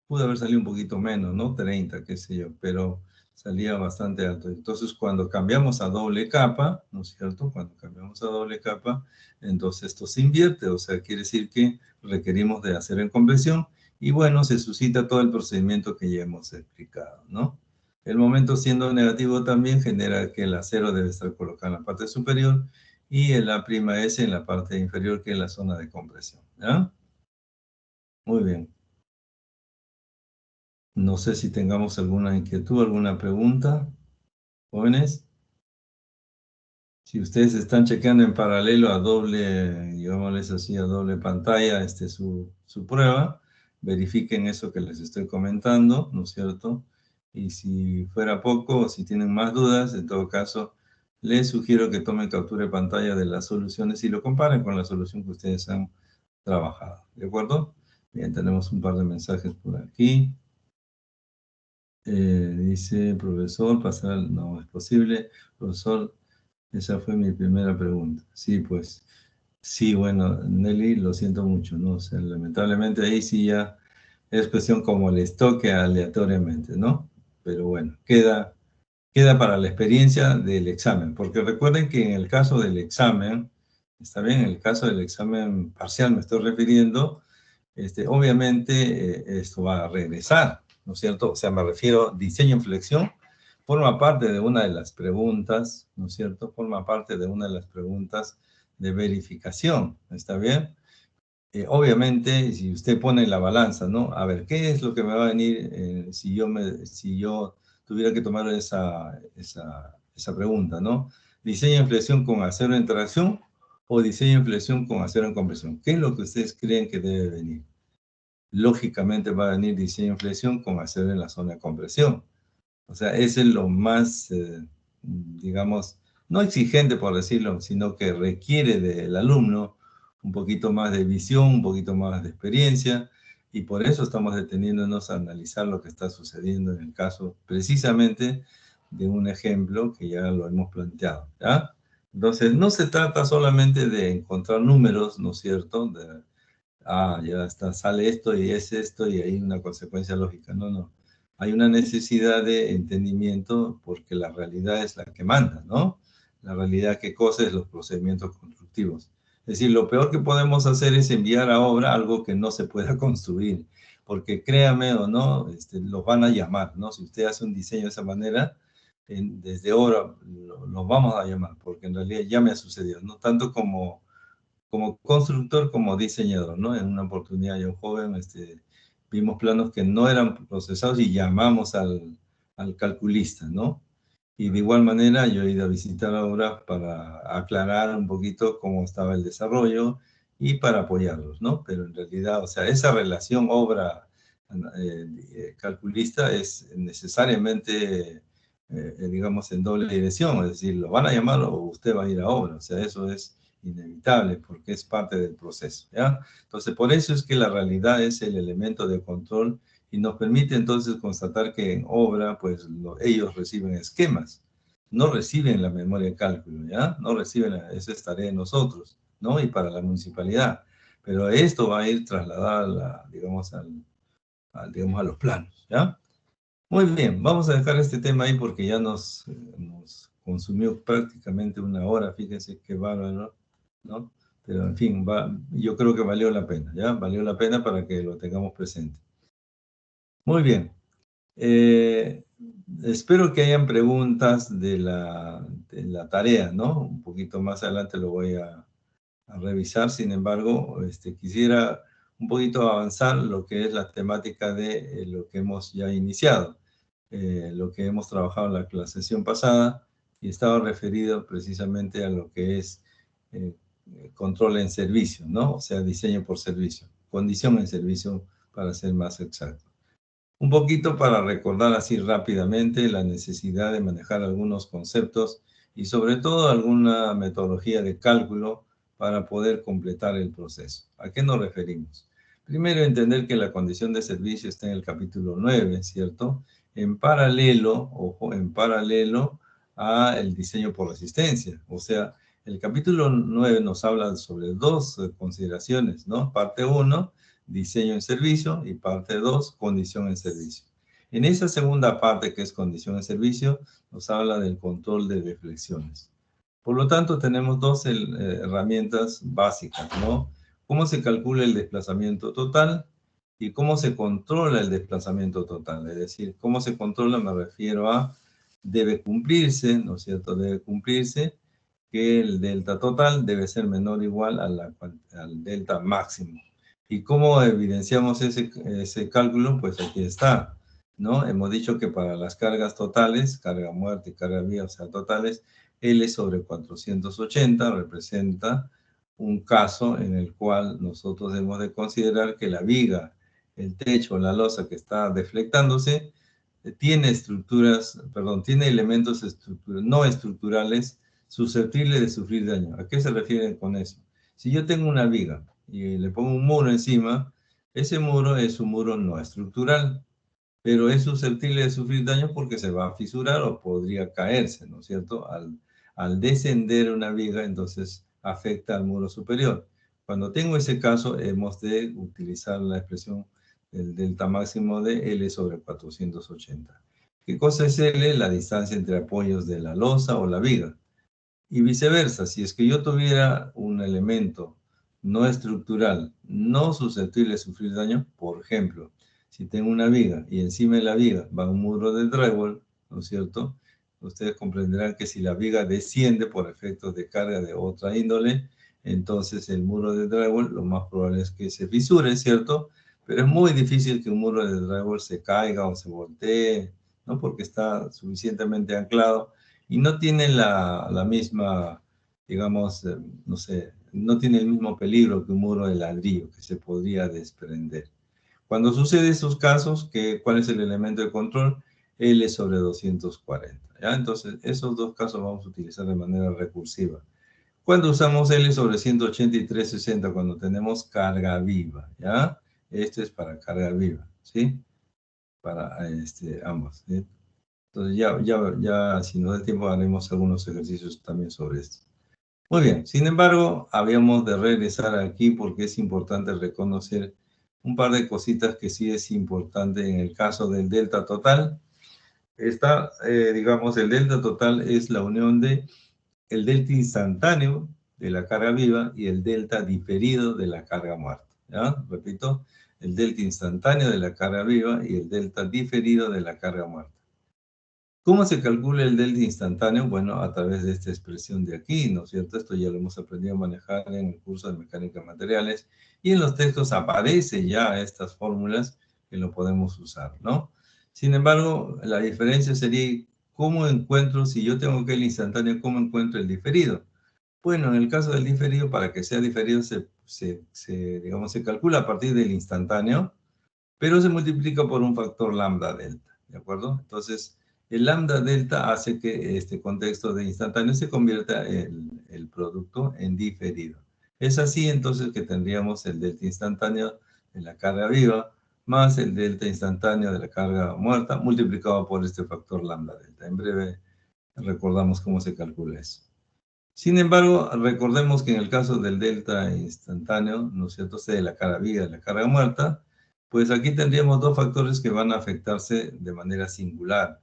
Pudo haber salido un poquito menos, ¿no? 30, qué sé yo, pero salía bastante alto. Entonces, cuando cambiamos a doble capa, ¿no es cierto? Cuando cambiamos a doble capa, entonces esto se invierte, o sea, quiere decir que requerimos de acero en convección y bueno, se suscita todo el procedimiento que ya hemos explicado, ¿no? El momento siendo negativo también genera que el acero debe estar colocado en la parte superior y el A'S en la parte inferior, que es la zona de compresión, ¿ya? Muy bien. No sé si tengamos alguna inquietud, alguna pregunta, jóvenes. Si ustedes están chequeando en paralelo a doble, digámosles así, a doble pantalla, su prueba, verifiquen eso que les estoy comentando, ¿no es cierto? Y si fuera poco, o si tienen más dudas, en todo caso, les sugiero que tomen captura de pantalla de las soluciones y lo comparen con la solución que ustedes han trabajado, ¿de acuerdo? Bien, tenemos un par de mensajes por aquí. Dice, profesor, no es posible. Profesor, esa fue mi primera pregunta. Sí, pues, sí, bueno, Nelly, lo siento mucho, ¿no? O sea, lamentablemente ahí sí ya es cuestión como les toque aleatoriamente, ¿no? Pero bueno, queda para la experiencia del examen, porque recuerden que en el caso del examen, está bien, en el caso del examen parcial me estoy refiriendo, obviamente esto va a regresar, ¿no es cierto? O sea, me refiero, diseño en flexión, forma parte de una de las preguntas, ¿no es cierto? Forma parte de una de las preguntas de verificación, ¿está bien? Obviamente, si usted pone la balanza, ¿no? A ver, ¿qué es lo que me va a venir si yo tuviera que tomar esa pregunta, ¿no? ¿Diseño en flexión con acero en tracción o diseño en flexión con acero en compresión? ¿Qué es lo que ustedes creen que debe venir? Lógicamente va a venir diseño en flexión con acero en la zona de compresión. O sea, ese es lo más, digamos, no exigente por decirlo, sino que requiere del alumno un poquito más de visión, un poquito más de experiencia, y por eso estamos deteniéndonos a analizar lo que está sucediendo en el caso precisamente de un ejemplo que ya lo hemos planteado, ¿ya? Entonces, no se trata solamente de encontrar números, ¿no es cierto? Ya está, sale esto y es esto y hay una consecuencia lógica. No, no. Hay una necesidad de entendimiento porque la realidad es la que manda, ¿no? La realidad que cosa es los procedimientos constructivos. Es decir, lo peor que podemos hacer es enviar a obra algo que no se pueda construir, porque créame o no, los van a llamar, ¿no? Si usted hace un diseño de esa manera, desde ahora lo vamos a llamar, porque en realidad ya me ha sucedido, no tanto como constructor como diseñador, ¿no? En una oportunidad yo joven, vimos planos que no eran procesados y llamamos al calculista, ¿no? Y de igual manera yo he ido a visitar obras para aclarar un poquito cómo estaba el desarrollo y para apoyarlos, ¿no? Pero en realidad, o sea, esa relación obra-calculista es necesariamente, digamos, en doble dirección, es decir, lo van a llamar o usted va a ir a obra, o sea, eso es inevitable porque es parte del proceso, ¿ya? Entonces, por eso es que la realidad es el elemento de control y nos permite entonces constatar que en obra, pues ellos reciben esquemas, no reciben la memoria de cálculo, ¿ya? No reciben, esa es tarea de nosotros, ¿no? Y para la municipalidad. Pero esto va a ir trasladado, digamos, digamos, a los planos, ¿ya? Muy bien, vamos a dejar este tema ahí porque ya nos consumió prácticamente una hora, fíjense qué bárbaro, ¿no? Pero en fin, yo creo que valió la pena, ¿ya? Valió la pena para que lo tengamos presente. Muy bien. Espero que hayan preguntas de la tarea, ¿no? Un poquito más adelante lo voy a revisar. Sin embargo, quisiera un poquito avanzar lo que es la temática de lo que hemos ya iniciado, lo que hemos trabajado en la sesión pasada y estaba referido precisamente a lo que es eh, control en servicio, ¿no? O sea, diseño por servicio, condición en servicio para ser más exacto. Un poquito para recordar así rápidamente la necesidad de manejar algunos conceptos y sobre todo alguna metodología de cálculo para poder completar el proceso. ¿A qué nos referimos? Primero, entender que la condición de servicio está en el capítulo 9, ¿cierto? En paralelo, ojo, en paralelo a el diseño por resistencia. O sea, el capítulo 9 nos habla sobre dos consideraciones, ¿no? Parte 1, diseño en servicio, y parte 2, condición en servicio. En esa segunda parte, que es condición en servicio, nos habla del control de deflexiones. Por lo tanto, tenemos dos herramientas básicas, ¿no? Cómo se calcula el desplazamiento total y cómo se controla el desplazamiento total. Es decir, cómo se controla me refiero a debe cumplirse, ¿no es cierto? Debe cumplirse que el delta total debe ser menor o igual al delta máximo. ¿Y cómo evidenciamos ese cálculo? Pues aquí está, ¿no? Hemos dicho que para las cargas totales, carga muerta y carga viva, o sea, totales, L sobre 480 representa un caso en el cual nosotros debemos de considerar que la viga, el techo, la losa que está deflectándose, tiene tiene elementos no estructurales susceptibles de sufrir daño. ¿A qué se refiere con eso? Si yo tengo una viga y le pongo un muro encima, ese muro es un muro no estructural, pero es susceptible de sufrir daño porque se va a fisurar o podría caerse, ¿no es cierto? Al descender una viga, entonces afecta al muro superior. Cuando tengo ese caso, hemos de utilizar la expresión del delta máximo de L sobre 480. ¿Qué cosa es L? La distancia entre apoyos de la losa o la viga. Y viceversa, si es que yo tuviera un elemento no estructural, no susceptible de sufrir daño, por ejemplo, si tengo una viga y encima de la viga va un muro de drywall, ¿no es cierto? Ustedes comprenderán que si la viga desciende por efectos de carga de otra índole, entonces el muro de drywall lo más probable es que se fisure, ¿cierto? Pero es muy difícil que un muro de drywall se caiga o se voltee, ¿no? Porque está suficientemente anclado y no tiene la misma, digamos, no sé, no tiene el mismo peligro que un muro de ladrillo que se podría desprender. Cuando sucede esos casos, ¿cuál es el elemento de control? L sobre 240. ¿Ya? Entonces, esos dos casos vamos a utilizar de manera recursiva. Cuando usamos L sobre 180 y 360, cuando tenemos carga viva, ¿ya? Esto es para carga viva, ¿sí? Para ambos, ¿sí? Entonces, ya, si nos da tiempo, haremos algunos ejercicios también sobre esto. Muy bien, sin embargo, habíamos de regresar aquí porque es importante reconocer un par de cositas que sí es importante en el caso del delta total. Digamos, el delta total es la unión de el delta instantáneo de la carga viva y el delta diferido de la carga muerta. ¿Ya? Repito, el delta instantáneo de la carga viva y el delta diferido de la carga muerta. ¿Cómo se calcula el delta instantáneo? Bueno, a través de esta expresión de aquí, ¿no es cierto? Esto ya lo hemos aprendido a manejar en el curso de mecánica de materiales y en los textos aparecen ya estas fórmulas que lo podemos usar, ¿no? Sin embargo, la diferencia sería cómo encuentro, si yo tengo que el instantáneo, ¿cómo encuentro el diferido? Bueno, en el caso del diferido, para que sea diferido, digamos, se calcula a partir del instantáneo, pero se multiplica por un factor lambda delta, ¿de acuerdo? Entonces, el lambda delta hace que este contexto de instantáneo se convierta el producto en diferido. Es así entonces que tendríamos el delta instantáneo de la carga viva más el delta instantáneo de la carga muerta multiplicado por este factor lambda delta. En breve recordamos cómo se calcula eso. Sin embargo, recordemos que en el caso del delta instantáneo, ¿no es cierto?, sea de la carga viva y de la carga muerta, pues aquí tendríamos dos factores que van a afectarse de manera singular.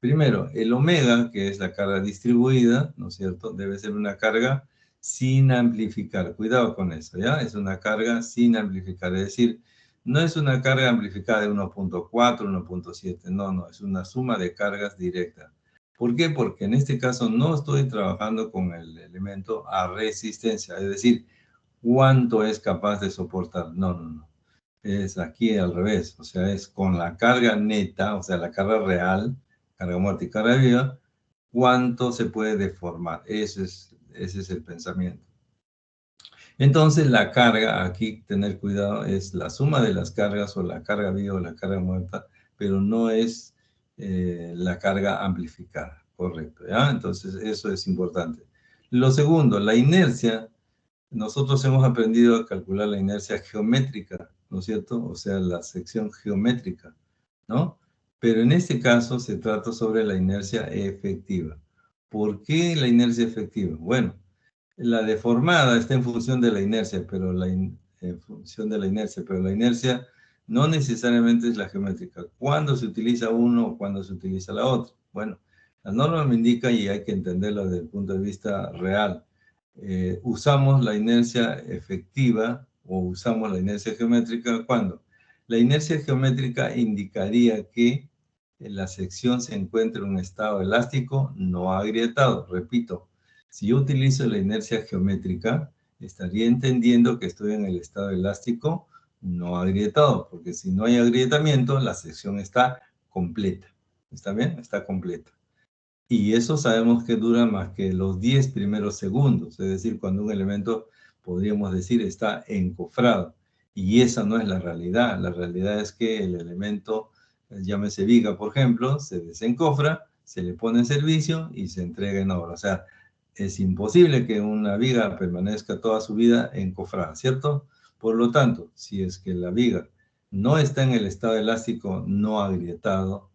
Primero, el omega, que es la carga distribuida, ¿no es cierto?, debe ser una carga sin amplificar. Cuidado con eso, ¿ya? Es una carga sin amplificar, es decir, no es una carga amplificada de 1.4, 1.7, no, es una suma de cargas directas. ¿Por qué? Porque en este caso no estoy trabajando con el elemento a resistencia, es decir, cuánto es capaz de soportar. No. Es aquí al revés, o sea, es con la carga neta, o sea, la carga real, carga muerta y carga viva, cuánto se puede deformar. Ese es el pensamiento. Entonces, la carga, aquí tener cuidado, es la suma de las cargas o la carga viva o la carga muerta, pero no es la carga amplificada, correcto, ¿ya? Entonces, eso es importante. Lo segundo, la inercia. Nosotros hemos aprendido a calcular la inercia geométrica, ¿no es cierto? O sea, la sección geométrica, ¿no? Pero en este caso se trata sobre la inercia efectiva. ¿Por qué la inercia efectiva? Bueno, la deformada está en función de la inercia, pero en función de la inercia, pero la inercia no necesariamente es la geométrica. ¿Cuándo se utiliza uno o cuándo se utiliza la otra? Bueno, la norma me indica, y hay que entenderla desde el punto de vista real, usamos la inercia efectiva o usamos la inercia geométrica ¿cuándo? La inercia geométrica indicaría que la sección se encuentra en un estado elástico no agrietado. Repito, si yo utilizo la inercia geométrica, estaría entendiendo que estoy en el estado elástico no agrietado, porque si no hay agrietamiento, la sección está completa. ¿Está bien? Está completa. Y eso sabemos que dura más que los 10 primeros segundos, es decir, cuando un elemento, podríamos decir, está encofrado. Y esa no es la realidad. La realidad es que el elemento, llámese viga, por ejemplo, se desencofra, se le pone en servicio y se entrega en obra. O sea, es imposible que una viga permanezca toda su vida encofrada, ¿cierto? Por lo tanto, si es que la viga no está en el estado elástico no agrietado,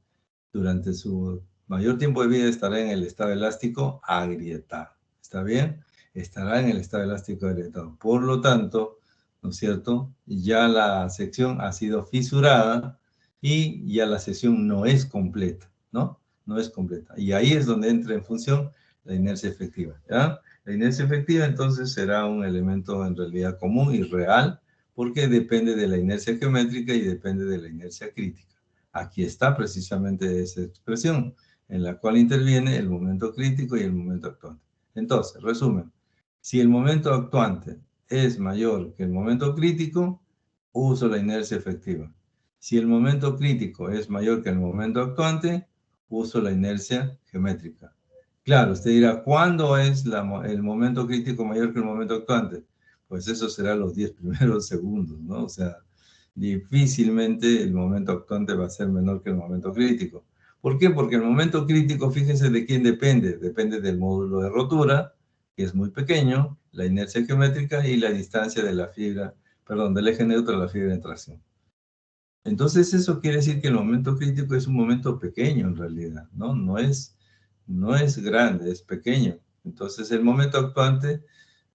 durante su mayor tiempo de vida estará en el estado elástico agrietado. ¿Está bien? Estará en el estado elástico agrietado. Por lo tanto, ¿no es cierto? Ya la sección ha sido fisurada y ya la sección no es completa, ¿no? No es completa. Y ahí es donde entra en función la inercia efectiva, ¿ya? La inercia efectiva entonces será un elemento en realidad común y real porque depende de la inercia geométrica y depende de la inercia crítica. Aquí está precisamente esa expresión en la cual interviene el momento crítico y el momento actuante. Entonces, resumen, si el momento actuante es mayor que el momento crítico, uso la inercia efectiva. Si el momento crítico es mayor que el momento actuante, uso la inercia geométrica. Claro, usted dirá, ¿cuándo es el momento crítico mayor que el momento actuante? Pues eso será los 10 primeros segundos, ¿no? O sea, difícilmente el momento actuante va a ser menor que el momento crítico. ¿Por qué? Porque el momento crítico, fíjense de quién depende. Depende del módulo de rotura, que es muy pequeño, la inercia geométrica y la distancia de la fibra, perdón, del eje neutro a la fibra de tracción. Entonces eso quiere decir que el momento crítico es un momento pequeño en realidad, ¿no? No es grande, es pequeño. Entonces el momento actuante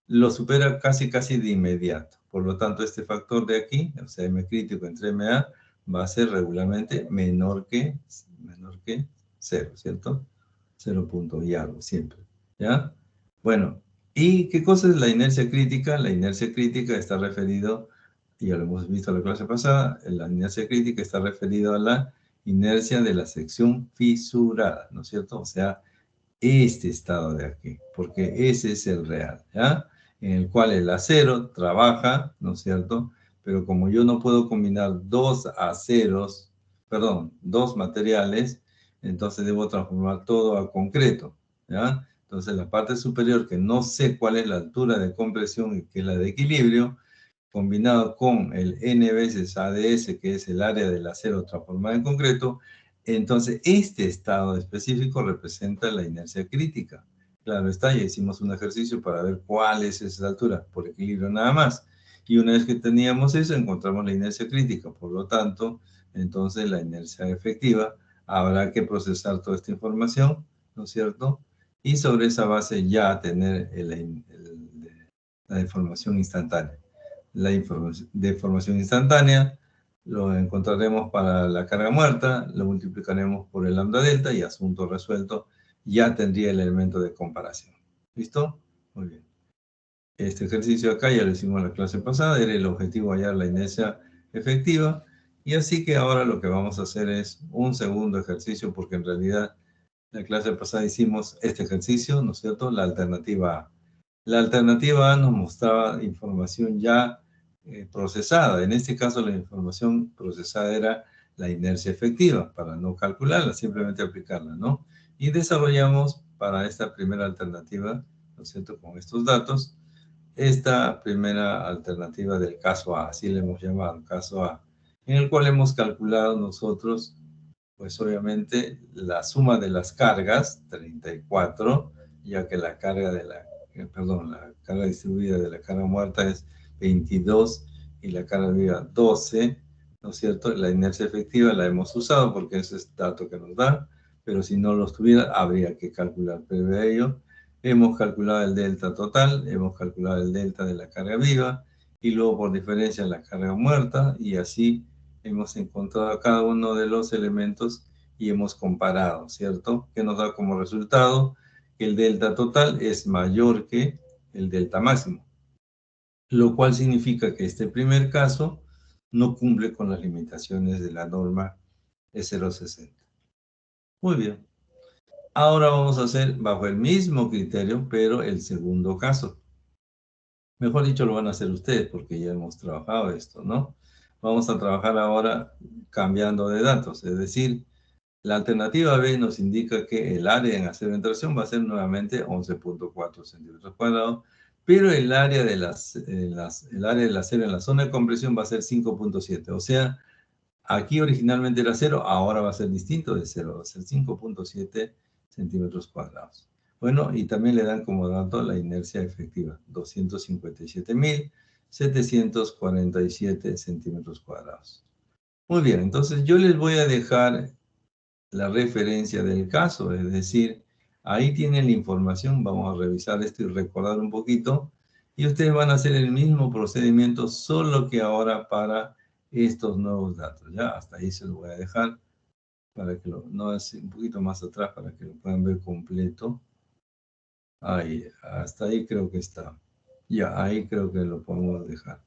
lo supera casi de inmediato. Por lo tanto, este factor de aquí, o sea, M crítico entre MA, va a ser regularmente menor que 0, ¿cierto? 0 punto y algo, siempre, ¿ya? Bueno, ¿y qué cosa es la inercia crítica? La inercia crítica está referido, ya lo hemos visto en la clase pasada, la inercia crítica está referido a la inercia de la sección fisurada, ¿no es cierto? O sea, este estado de aquí, porque ese es el real, ¿ya? En el cual el acero trabaja, ¿no es cierto? Pero como yo no puedo combinar dos aceros, perdón, dos materiales, entonces debo transformar todo a concreto, ¿ya? Entonces la parte superior, que no sé cuál es la altura de compresión y que es la de equilibrio, combinado con el N veces ADS, que es el área del acero transformado en concreto, entonces este estado específico representa la inercia crítica. Claro está, ya hicimos un ejercicio para ver cuál es esa altura, por equilibrio nada más. Y una vez que teníamos eso, encontramos la inercia crítica. Por lo tanto, entonces la inercia efectiva, habrá que procesar toda esta información, ¿no es cierto? Y sobre esa base ya tener la información instantánea. La deformación instantánea lo encontraremos para la carga muerta, lo multiplicaremos por el lambda delta y asunto resuelto, ya tendría el elemento de comparación. ¿Listo? Muy bien. Este ejercicio acá ya lo hicimos en la clase pasada, era el objetivo hallar la inercia efectiva, y así que ahora lo que vamos a hacer es un segundo ejercicio, porque en realidad la clase pasada hicimos este ejercicio, ¿no es cierto? La alternativa A. La alternativa A nos mostraba información ya procesada. En este caso, la información procesada era la inercia efectiva, para no calcularla, simplemente aplicarla, ¿no? Y desarrollamos para esta primera alternativa, ¿no es cierto?, con estos datos, esta primera alternativa del caso A, así le hemos llamado, caso A, en el cual hemos calculado nosotros, pues obviamente, la suma de las cargas, 34, ya que la carga de la carga distribuida de la carga muerta es 22 y la carga viva 12, ¿no es cierto? La inercia efectiva la hemos usado porque ese es el dato que nos da, pero si no lo estuviera, habría que calcular. Previo a ello, hemos calculado el delta total, hemos calculado el delta de la carga viva y luego por diferencia la carga muerta, y así hemos encontrado cada uno de los elementos y hemos comparado, ¿cierto? Que nos da como resultado que el delta total es mayor que el delta máximo, lo cual significa que este primer caso no cumple con las limitaciones de la norma E060. Muy bien. Ahora vamos a hacer bajo el mismo criterio, pero el segundo caso. Mejor dicho, lo van a hacer ustedes porque ya hemos trabajado esto, ¿no? Vamos a trabajar ahora cambiando de datos, es decir, la alternativa B nos indica que el área en acero en tracción va a ser nuevamente 11.4 centímetros cuadrados, pero el área del acero en la zona de compresión va a ser 5.7. O sea, aquí originalmente era 0, ahora va a ser distinto de 0, va a ser 5.7 centímetros cuadrados. Bueno, y también le dan como dato la inercia efectiva, 257.747 centímetros cuadrados. Muy bien, entonces yo les voy a dejar la referencia del caso, es decir, ahí tienen la información, vamos a revisar esto y recordar un poquito, y ustedes van a hacer el mismo procedimiento, solo que ahora para estos nuevos datos, ¿ya? Hasta ahí se lo voy a dejar, para que no es un poquito más atrás, para que lo puedan ver completo. Ahí, hasta ahí creo que está. Ya, ahí creo que lo podemos dejar.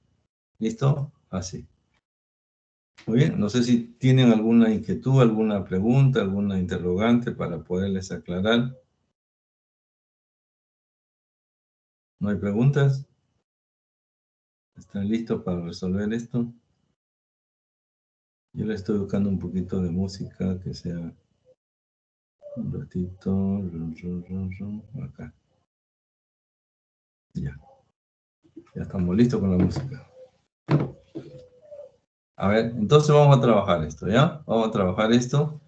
¿Listo? Así. Muy bien, no sé si tienen alguna inquietud, alguna pregunta, alguna interrogante para poderles aclarar. ¿No hay preguntas? ¿Están listos para resolver esto? Yo le estoy buscando un poquito de música que sea un ratito. Acá. Ya. Ya estamos listos con la música. A ver, entonces vamos a trabajar esto, ¿ya? Vamos a trabajar esto.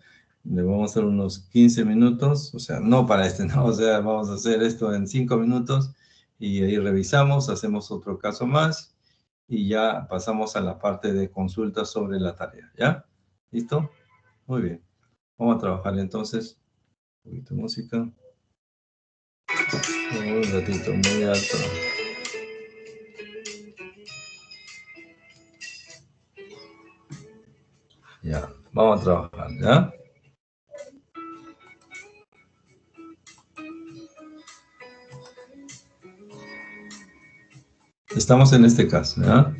Le vamos a hacer unos 15 minutos, o sea, no para este, no, o sea, vamos a hacer esto en 5 minutos y ahí revisamos, hacemos otro caso más y ya pasamos a la parte de consulta sobre la tarea, ¿ya? ¿Listo? Muy bien. Vamos a trabajar entonces. Un poquito de música. Un ratito muy alto. Ya, vamos a trabajar, ¿ya? Estamos en este caso, ¿ya?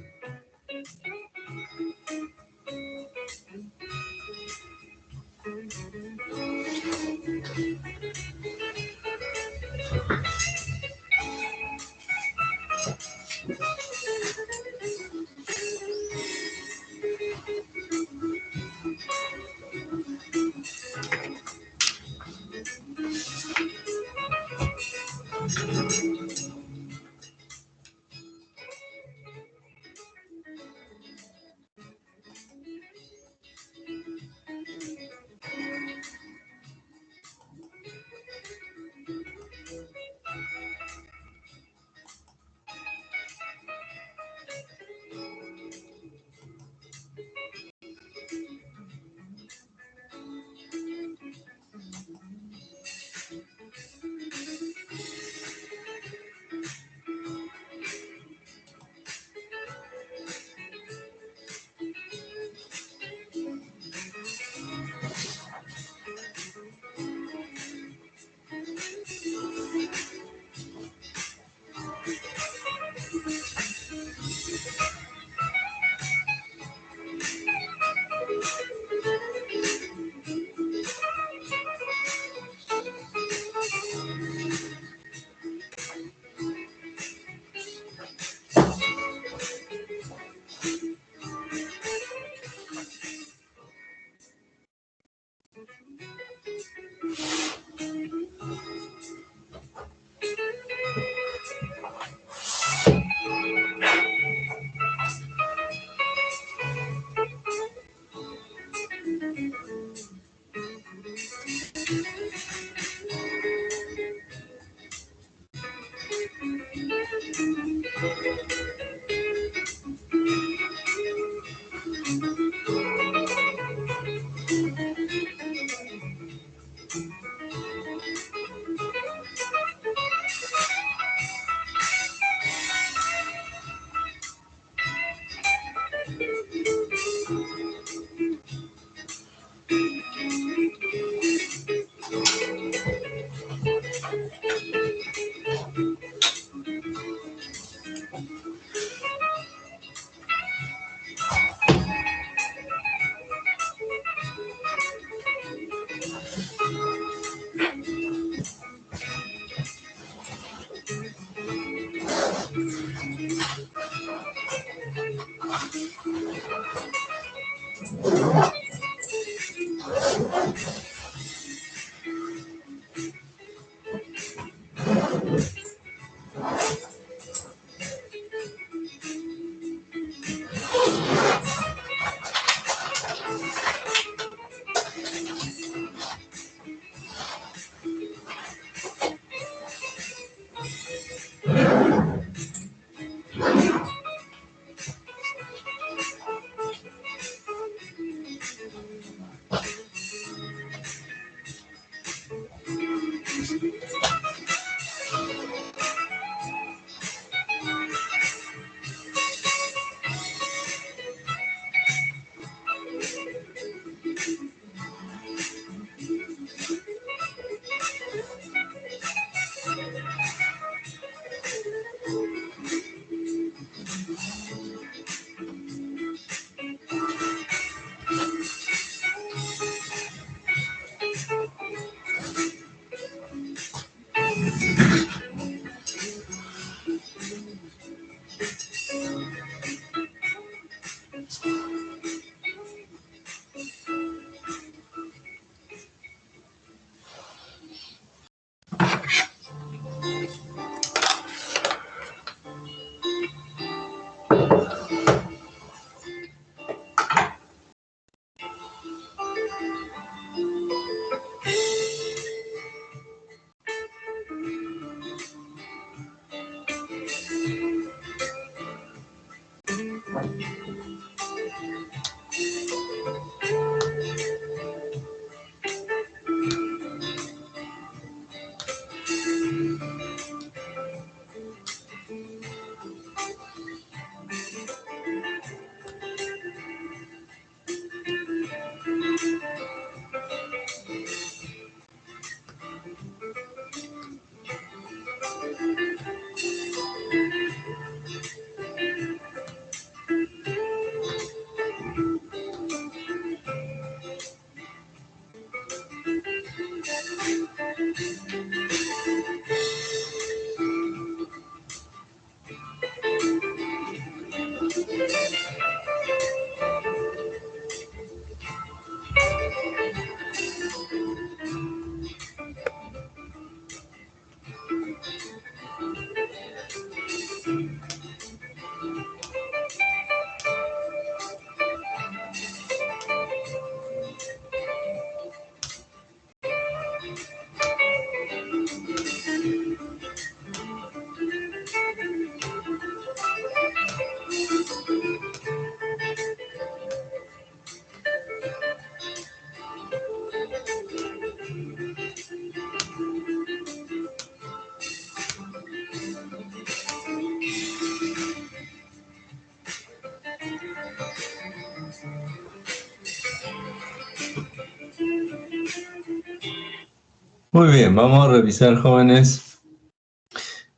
Muy bien, vamos a revisar, jóvenes,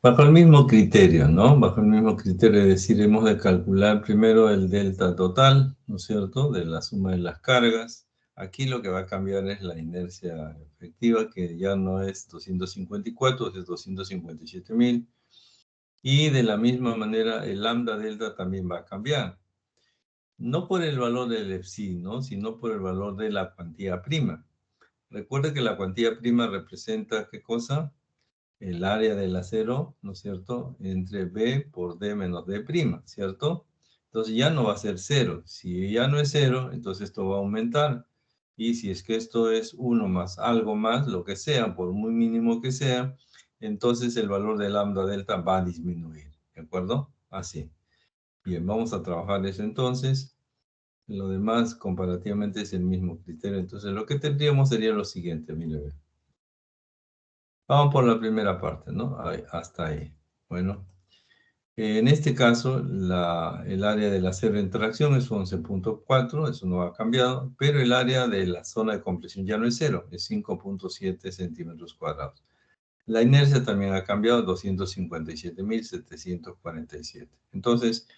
bajo el mismo criterio, ¿no? Bajo el mismo criterio, es decir, hemos de calcular primero el delta total, ¿no es cierto?, de la suma de las cargas. Aquí lo que va a cambiar es la inercia efectiva, que ya no es 254, es 257.000. Y de la misma manera, el lambda delta también va a cambiar. No por el valor del psi, ¿no?, sino por el valor de la cuantía prima. Recuerde que la cuantía prima representa, ¿qué cosa? El área del acero, ¿no es cierto?, entre B por D menos D prima, ¿cierto? Entonces ya no va a ser cero. Si ya no es cero, entonces esto va a aumentar. Y si es que esto es 1 más algo más, lo que sea, por muy mínimo que sea, entonces el valor de lambda delta va a disminuir, ¿de acuerdo? Así. Bien, vamos a trabajar eso entonces. Lo demás comparativamente es el mismo criterio. Entonces lo que tendríamos sería lo siguiente, mire, ve. Vamos por la primera parte, ¿no? Ahí, hasta ahí. Bueno, en este caso el área del acero de interacción es 11.4, eso no ha cambiado, pero el área de la zona de compresión ya no es cero, es 5.7 centímetros cuadrados. La inercia también ha cambiado, 257.747. Entonces,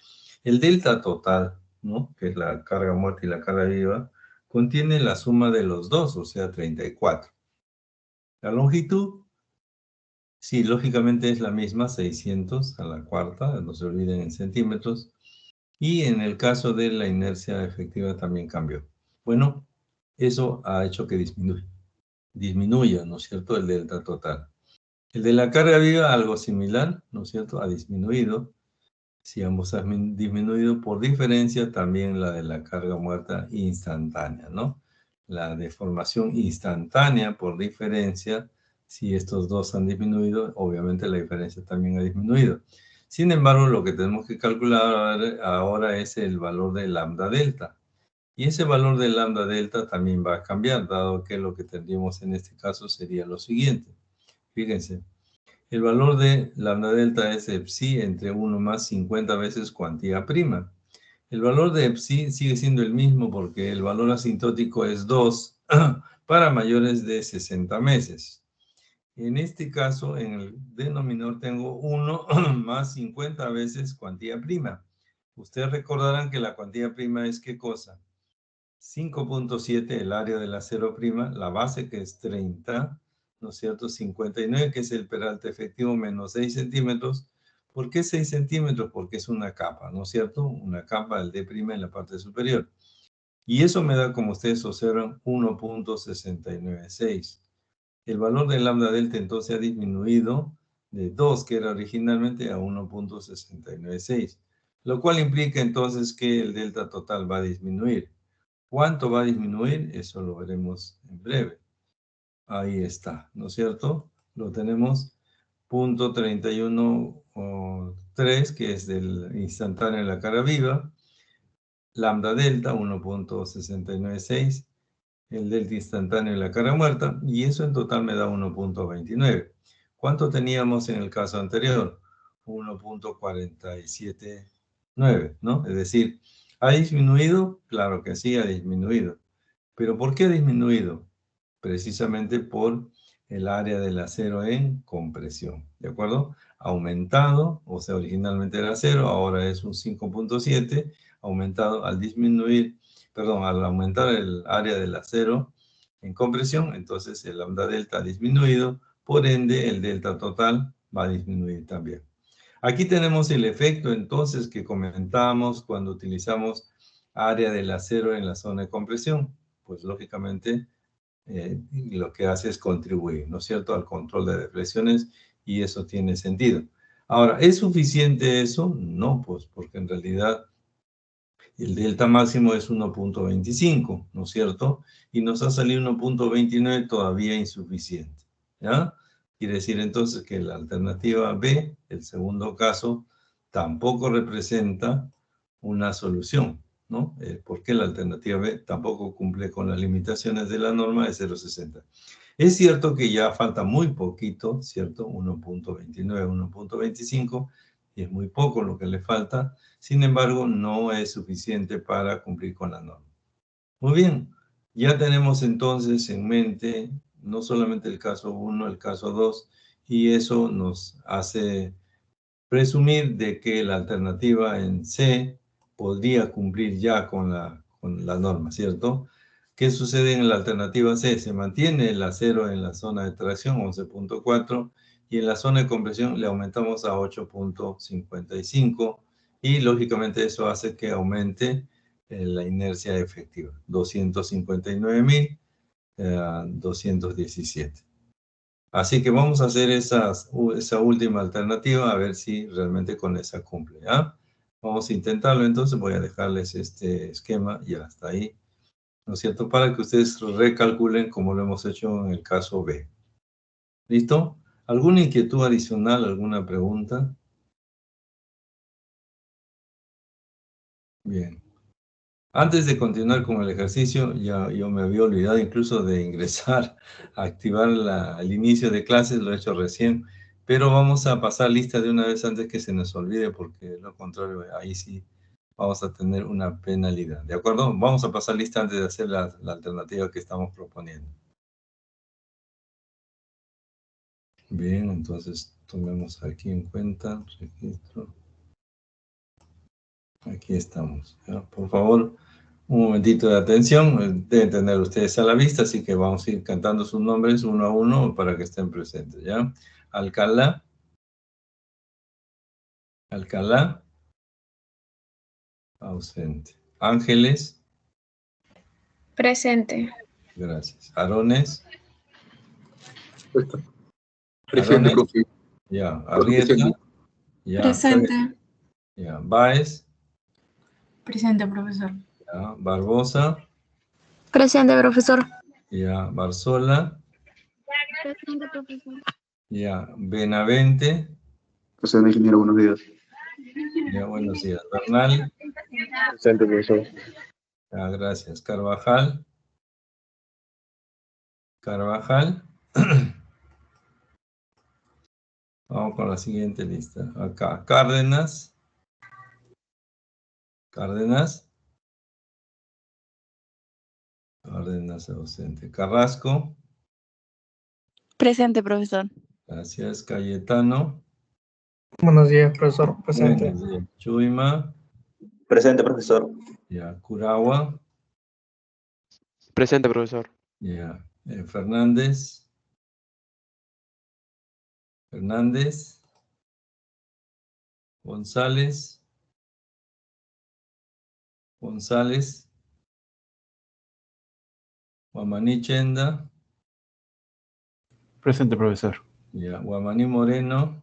el delta total, ¿no?, que es la carga muerta y la carga viva, contiene la suma de los dos, o sea, 34. La longitud, sí, lógicamente es la misma, 600 a la cuarta, no se olviden en centímetros. Y en el caso de la inercia efectiva también cambió. Bueno, eso ha hecho que disminuya, ¿no es cierto?, el delta total. El de la carga viva, algo similar, ¿no es cierto?, ha disminuido. Si ambos han disminuido, por diferencia también la de la carga muerta instantánea, ¿no? La deformación instantánea por diferencia, si estos dos han disminuido, obviamente la diferencia también ha disminuido. Sin embargo, lo que tenemos que calcular ahora es el valor de lambda delta. Y ese valor de lambda delta también va a cambiar, dado que lo que tendríamos en este caso sería lo siguiente. Fíjense. El valor de lambda delta es psi entre 1 más 50 veces cuantía prima. El valor de psi sigue siendo el mismo porque el valor asintótico es 2 para mayores de 60 meses. En este caso, en el denominador tengo 1 más 50 veces cuantía prima. Ustedes recordarán que la cuantía prima es ¿qué cosa? 5.7, el área del acero prima, la base que es 30, ¿no es cierto? 59, que es el peralte efectivo, menos 6 centímetros. ¿Por qué 6 centímetros? Porque es una capa, ¿no es cierto? Una capa del D' en la parte superior. Y eso me da, como ustedes observan, 1.696. El valor de lambda delta entonces ha disminuido de 2, que era originalmente, a 1.696. Lo cual implica entonces que el delta total va a disminuir. ¿Cuánto va a disminuir? Eso lo veremos en breve. Ahí está, ¿no es cierto? Lo tenemos, 0.313, que es del instantáneo de la cara viva. Lambda delta, 1.696. El delta instantáneo de la cara muerta. Y eso en total me da 1.29. ¿Cuánto teníamos en el caso anterior? 1.479, ¿no? Es decir, ¿ha disminuido? Claro que sí, ha disminuido. ¿Pero por qué ha disminuido? Precisamente por el área del acero en compresión, ¿de acuerdo? Ha aumentado, o sea, originalmente era 0, ahora es un 5.7, aumentado al disminuir, perdón, al aumentar el área del acero, en compresión, entonces el lambda delta ha disminuido, por ende el delta total va a disminuir también. Aquí tenemos el efecto entonces que comentábamos cuando utilizamos área del acero en la zona de compresión. Pues lógicamente lo que hace es contribuir, ¿no es cierto?, al control de depresiones, y eso tiene sentido. Ahora, ¿es suficiente eso? No, pues porque en realidad el delta máximo es 1.25, ¿no es cierto? Y nos ha salido 1.29 todavía insuficiente, ¿ya? Quiere decir entonces que la alternativa B, el segundo caso, tampoco representa una solución, ¿no? Porque la alternativa B tampoco cumple con las limitaciones de la norma de 0.60. Es cierto que ya falta muy poquito, ¿cierto? 1.29, 1.25, y es muy poco lo que le falta. Sin embargo, no es suficiente para cumplir con la norma. Muy bien, ya tenemos entonces en mente no solamente el caso 1, el caso 2, y eso nos hace presumir de que la alternativa en C podría cumplir ya con la norma, ¿cierto? ¿Qué sucede en la alternativa C? Se mantiene el acero en la zona de tracción, 11.4, y en la zona de compresión le aumentamos a 8.55, y lógicamente eso hace que aumente la inercia efectiva, 259.217. Así que vamos a hacer esa última alternativa a ver si realmente con esa cumple, ¿ya? Vamos a intentarlo, entonces voy a dejarles este esquema y hasta ahí, ¿no es cierto?, para que ustedes recalculen como lo hemos hecho en el caso B. ¿Listo? ¿Alguna inquietud adicional, alguna pregunta? Bien. Antes de continuar con el ejercicio, ya yo me había olvidado incluso de ingresar a activar el inicio de clases, lo he hecho recién, pero vamos a pasar lista de una vez antes que se nos olvide, porque de lo contrario, ahí sí vamos a tener una penalidad. ¿De acuerdo? Vamos a pasar lista antes de hacer la alternativa que estamos proponiendo. Bien, entonces tomemos aquí en cuenta, registro. Aquí estamos, ¿ya? Por favor, un momentito de atención, deben tener ustedes a la vista, así que vamos a ir cantando sus nombres uno a uno para que estén presentes, ¿ya? Alcalá. Alcalá. Ausente. Ángeles. Presente. Gracias. Arones. Presente, Arones. profe. Ya. Arrieta. Ya. Presente. Ya. Báez. Presente, profesor. Ya. Barbosa. Presente, profesor. Ya. Barzola. Presente, profesor. Ya. Benavente. Presente, ingeniero, buenos días. Ya. Buenos días. Bernal. Presente, profesor. Ya. Gracias. Carvajal. Carvajal. Vamos con la siguiente lista. Acá. Cárdenas. Cárdenas. Cárdenas ausente. Carrasco. Presente, profesor. Gracias. Cayetano. Buenos días, profesor. Presente. Buenos días. Chuima. Presente, profesor. Ya. Curagua. Presente, profesor. Ya. Fernández. Fernández. González. González. Guamaní Chenda. Presente, profesor. Ya. Guamaní Moreno.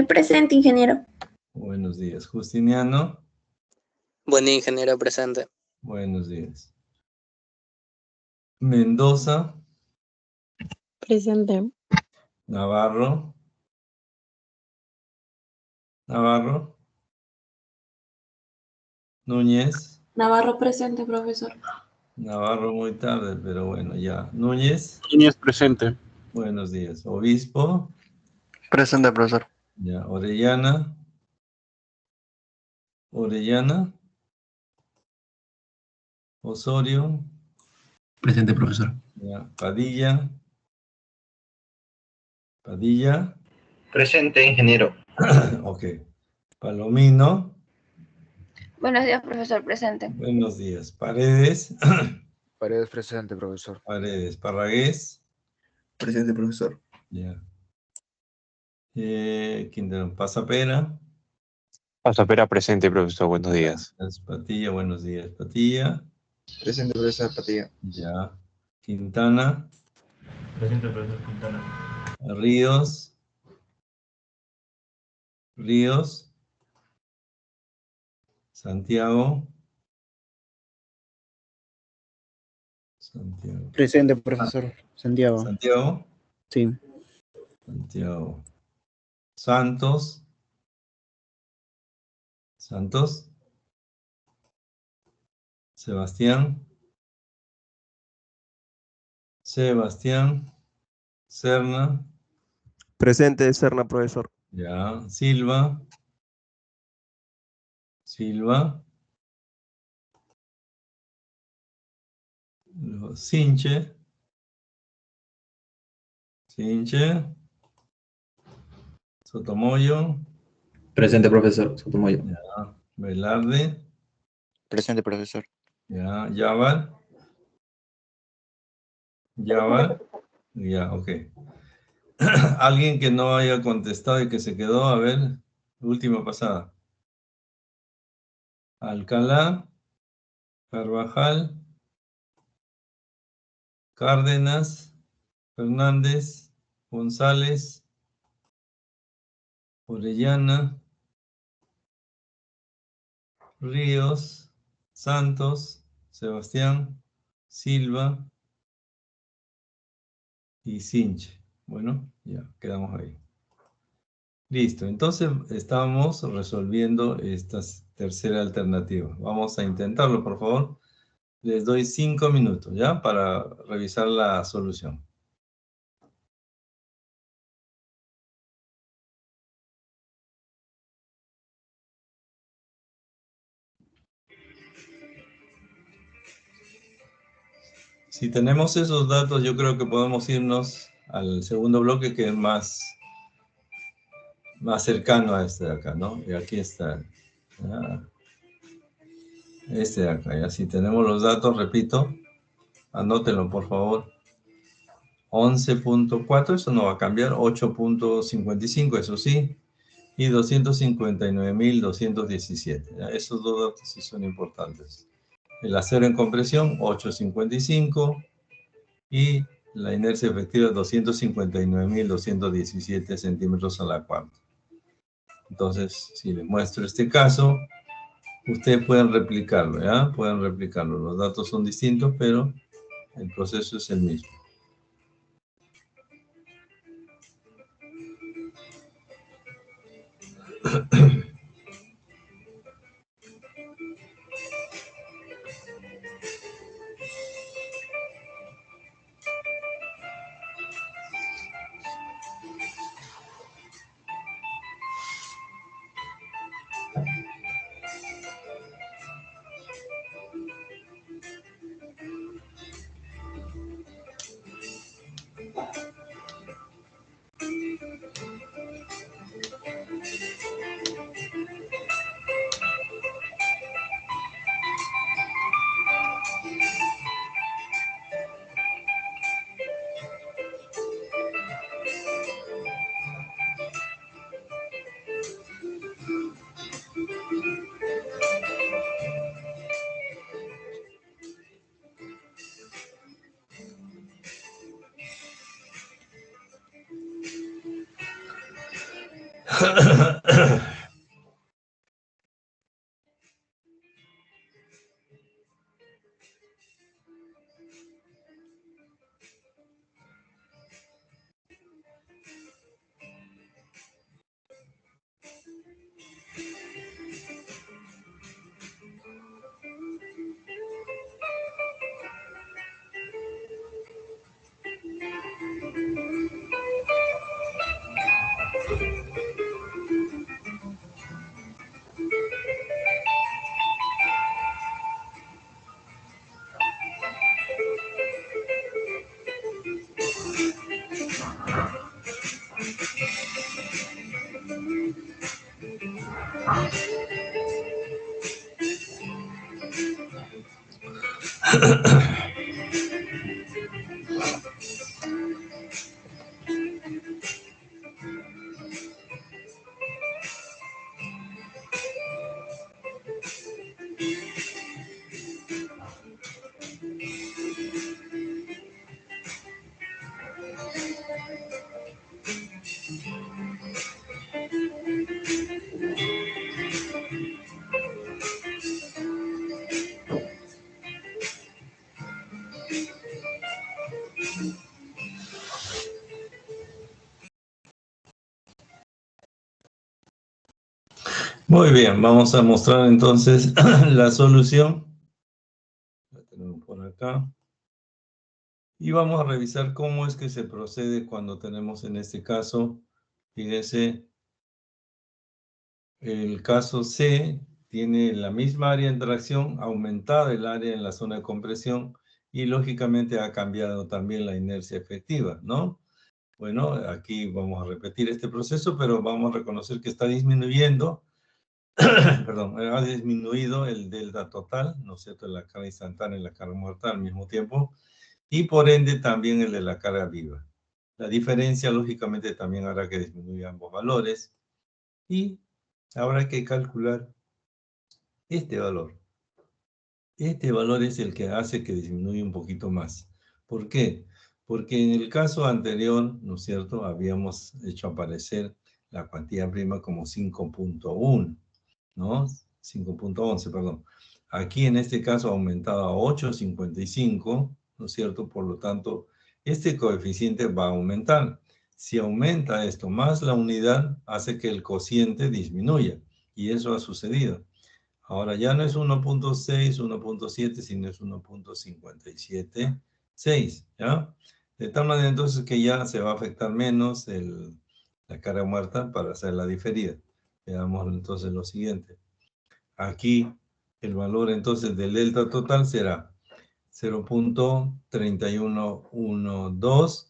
Presente, ingeniero. Buenos días. Justiniano. Buen día, ingeniero, presente. Buenos días. Mendoza. Presente. Navarro. Navarro. Núñez. Navarro presente, profesor. Navarro muy tarde, pero bueno, ya. Núñez. Núñez, presente. Buenos días. Obispo. Presente, profesor. Ya. Orellana. Orellana. Osorio. Presente, profesor. Ya. Padilla. Padilla. Presente, ingeniero. Ok. Palomino. Buenos días, profesor. Presente. Buenos días. Paredes. Paredes presente, profesor. Paredes. Parragués. Presente, profesor. Ya. Quintero. Pasapera. Pasapera presente, profesor. Buenos días. Patilla, buenos días. Patilla. Presente, profesor Patilla. Ya. Quintana. Presente, profesor Quintana. Ríos. Ríos. Santiago. Santiago. Presente, profesor. Santiago. Santiago. Sí. Santiago. Santos. Santos. Sebastián. Sebastián. Serna. Presente, Serna, profesor. Ya. Silva. Silva. Sinche. Sinche. Sotomoyo. Presente, profesor Sotomayor. Ya. Velarde. Presente, profesor. Ya. Yaval. Yaval. Ya, ok. Alguien que no haya contestado y que se quedó, a ver, última pasada. Alcalá, Carvajal, Cárdenas, Fernández, González, Orellana, Ríos, Santos, Sebastián, Silva y Sinche. Bueno, ya quedamos ahí. Listo, entonces estamos resolviendo esta tercera alternativa. Vamos a intentarlo, por favor. Les doy 5 minutos, ¿ya? Para revisar la solución. Si tenemos esos datos, yo creo que podemos irnos al segundo bloque, que es más cercano a este de acá, ¿no? Y aquí está. Este de acá, ya. Si tenemos los datos, repito, anótenlo, por favor. 11.4, eso no va a cambiar. 8.55, eso sí. Y 259.217. ¿Ya? Esos dos datos sí son importantes. El acero en compresión, 8.55. Y la inercia efectiva, 259.217 centímetros a la cuarta. Entonces, si les muestro este caso, ustedes pueden replicarlo, ¿ya? Pueden replicarlo. Los datos son distintos, pero el proceso es el mismo. Muy bien, vamos a mostrar entonces la solución. La tenemos por acá. Y vamos a revisar cómo es que se procede cuando tenemos en este caso, fíjese, el caso C tiene la misma área de interacción, aumentada el área en la zona de compresión y lógicamente ha cambiado también la inercia efectiva, ¿no? Bueno, aquí vamos a repetir este proceso, pero vamos a reconocer que está disminuyendo, perdón, ha disminuido el delta total, ¿no es cierto?, la carga instantánea y la carga muerta al mismo tiempo, y por ende también el de la carga viva. La diferencia, lógicamente, también hará que disminuya ambos valores, y ahora hay que calcular este valor. Este valor es el que hace que disminuya un poquito más. ¿Por qué? Porque en el caso anterior, ¿no es cierto?, habíamos hecho aparecer la cuantía prima como 5.1, ¿no? 5.11, perdón. Aquí en este caso ha aumentado a 8.55, ¿no es cierto? Por lo tanto, este coeficiente va a aumentar. Si aumenta esto más la unidad, hace que el cociente disminuya. Y eso ha sucedido. Ahora ya no es 1.6, 1.7, sino es 1.576, ¿ya? De tal manera entonces que ya se va a afectar menos la carga muerta para hacer la diferida. Veamos entonces lo siguiente. Aquí el valor entonces del delta total será 0.3112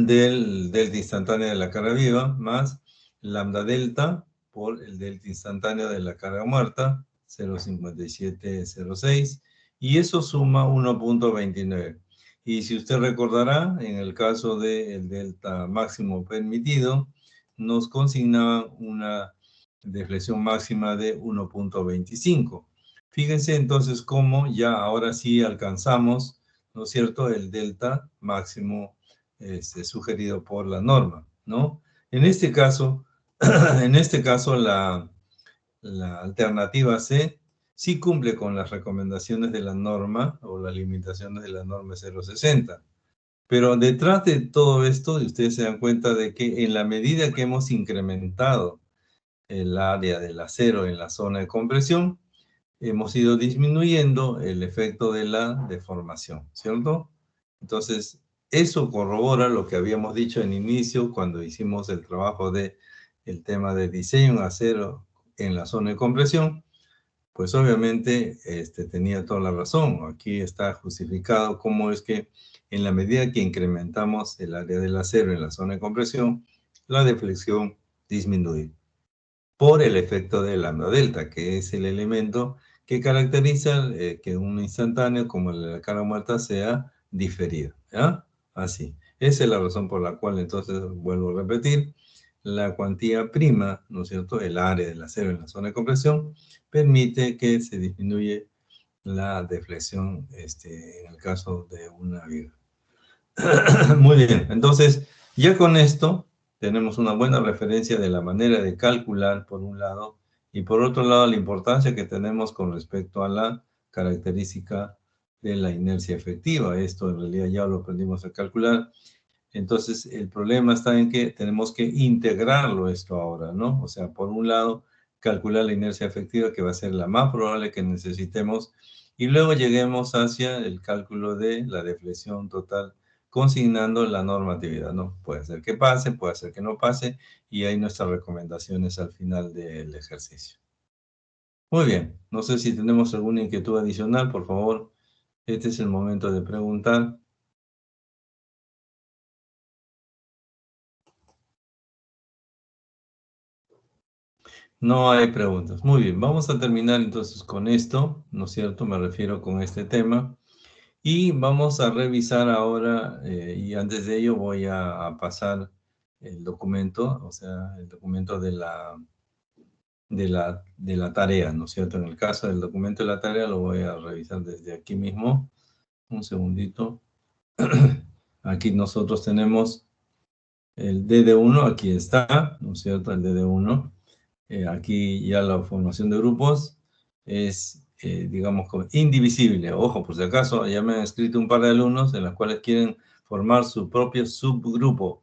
del delta instantáneo de la carga viva más lambda delta por el delta instantáneo de la carga muerta, 0.5706, y eso suma 1.29. Y si usted recordará, en el caso del delta máximo permitido, nos consignaba una deflexión máxima de 1.25. Fíjense entonces cómo ya ahora sí alcanzamos, ¿no es cierto?, el delta máximo sugerido por la norma, ¿no? En este caso, la alternativa C sí cumple con las recomendaciones de la norma o las limitaciones de la norma 060. Pero detrás de todo esto, ustedes se dan cuenta de que en la medida que hemos incrementado el área del acero en la zona de compresión, hemos ido disminuyendo el efecto de la deformación, ¿cierto? Entonces, eso corrobora lo que habíamos dicho en inicio cuando hicimos el trabajo de el tema de diseño en acero en la zona de compresión. Pues obviamente tenía toda la razón. Aquí está justificado cómo es que en la medida que incrementamos el área del acero en la zona de compresión, la deflexión disminuye por el efecto de lambda delta, que es el elemento que caracteriza que un instantáneo como la carga muerta sea diferido, ¿ya? Así. Esa es la razón por la cual, entonces, vuelvo a repetir, la cuantía prima, ¿no es cierto?, el área del acero en la zona de compresión, permite que se disminuye la deflexión en el caso de una viga. Muy bien, entonces, ya con esto tenemos una buena referencia de la manera de calcular, por un lado, y por otro lado, la importancia que tenemos con respecto a la característica de la inercia efectiva. Esto en realidad ya lo aprendimos a calcular. Entonces, el problema está en que tenemos que integrarlo esto ahora, ¿no? O sea, por un lado, calcular la inercia efectiva, que va a ser la más probable que necesitemos, y luego lleguemos hacia el cálculo de la deflexión total, consignando la normatividad, ¿no? Puede ser que pase, puede ser que no pase, y hay nuestras recomendaciones al final del ejercicio. Muy bien, no sé si tenemos alguna inquietud adicional, por favor, este es el momento de preguntar. No hay preguntas. Muy bien, vamos a terminar entonces con esto, ¿no es cierto? Me refiero con este tema. Y vamos a revisar ahora, y antes de ello voy a pasar el documento, o sea, el documento de la tarea, ¿no es cierto? En el caso del documento de la tarea lo voy a revisar desde aquí mismo. Un segundito. Aquí nosotros tenemos el DD1, aquí está, ¿no es cierto? El DD1. Aquí ya la formación de grupos es, digamos, indivisible. Ojo, por si acaso, ya me han escrito un par de alumnos en los cuales quieren formar su propio subgrupo.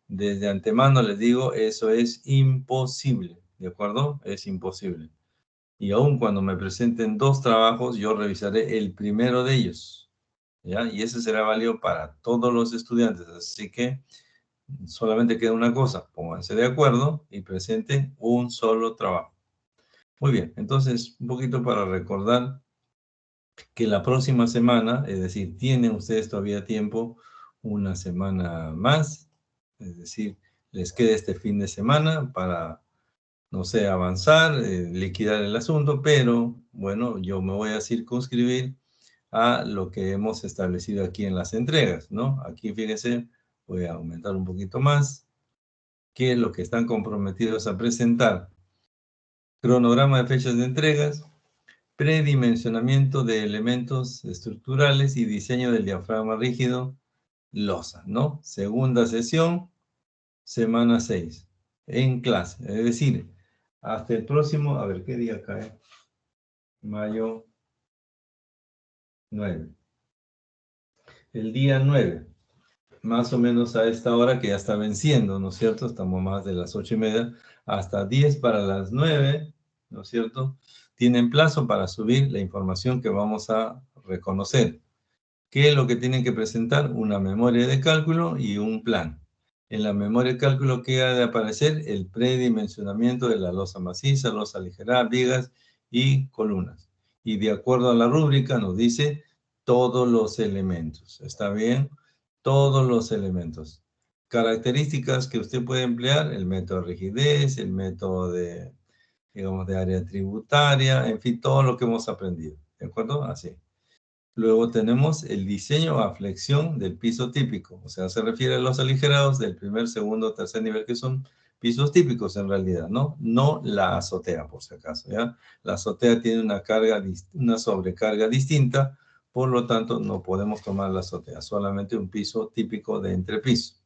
Desde antemano les digo, eso es imposible. ¿de acuerdo? Es imposible. Y aún cuando me presenten 2 trabajos, yo revisaré el primero de ellos, ¿ya? Y ese será válido para todos los estudiantes. Así que solamente queda una cosa, pónganse de acuerdo y presenten un solo trabajo. Muy bien, entonces un poquito para recordar que la próxima semana, es decir, tienen ustedes todavía tiempo, una semana más, es decir, les queda este fin de semana para, no sé, avanzar, liquidar el asunto, pero bueno, yo me voy a circunscribir a lo que hemos establecido aquí en las entregas, ¿no? Aquí, fíjense, voy a aumentar un poquito más, que lo que están comprometidos a presentar. Cronograma de fechas de entregas, predimensionamiento de elementos estructurales y diseño del diafragma rígido, losa, ¿no? Segunda sesión, semana 6, en clase. Es decir, hasta el próximo, a ver, ¿qué día cae? Mayo 9. El día 9, más o menos a esta hora que ya está venciendo, ¿no es cierto? Estamos más de las 8:30, hasta 10 para las 9, ¿no es cierto? Tienen plazo para subir la información que vamos a reconocer. ¿Qué es lo que tienen que presentar? Una memoria de cálculo y un plan. En la memoria de cálculo, ¿qué ha de aparecer? El predimensionamiento de la losa maciza, losa ligera, vigas y columnas. Y de acuerdo a la rúbrica nos dice todos los elementos. ¿Está bien? Todos los elementos. Características que usted puede emplear, el método de rigidez, el método de, digamos, de área tributaria, en fin, todo lo que hemos aprendido. ¿De acuerdo? Así. Luego tenemos el diseño a flexión del piso típico. O sea, se refiere a los aligerados del primer, segundo, tercer nivel, que son pisos típicos en realidad, ¿no? No la azotea, por si acaso, ¿ya? La azotea tiene una sobrecarga distinta, por lo tanto, no podemos tomar la azotea, solamente un piso típico de entrepiso,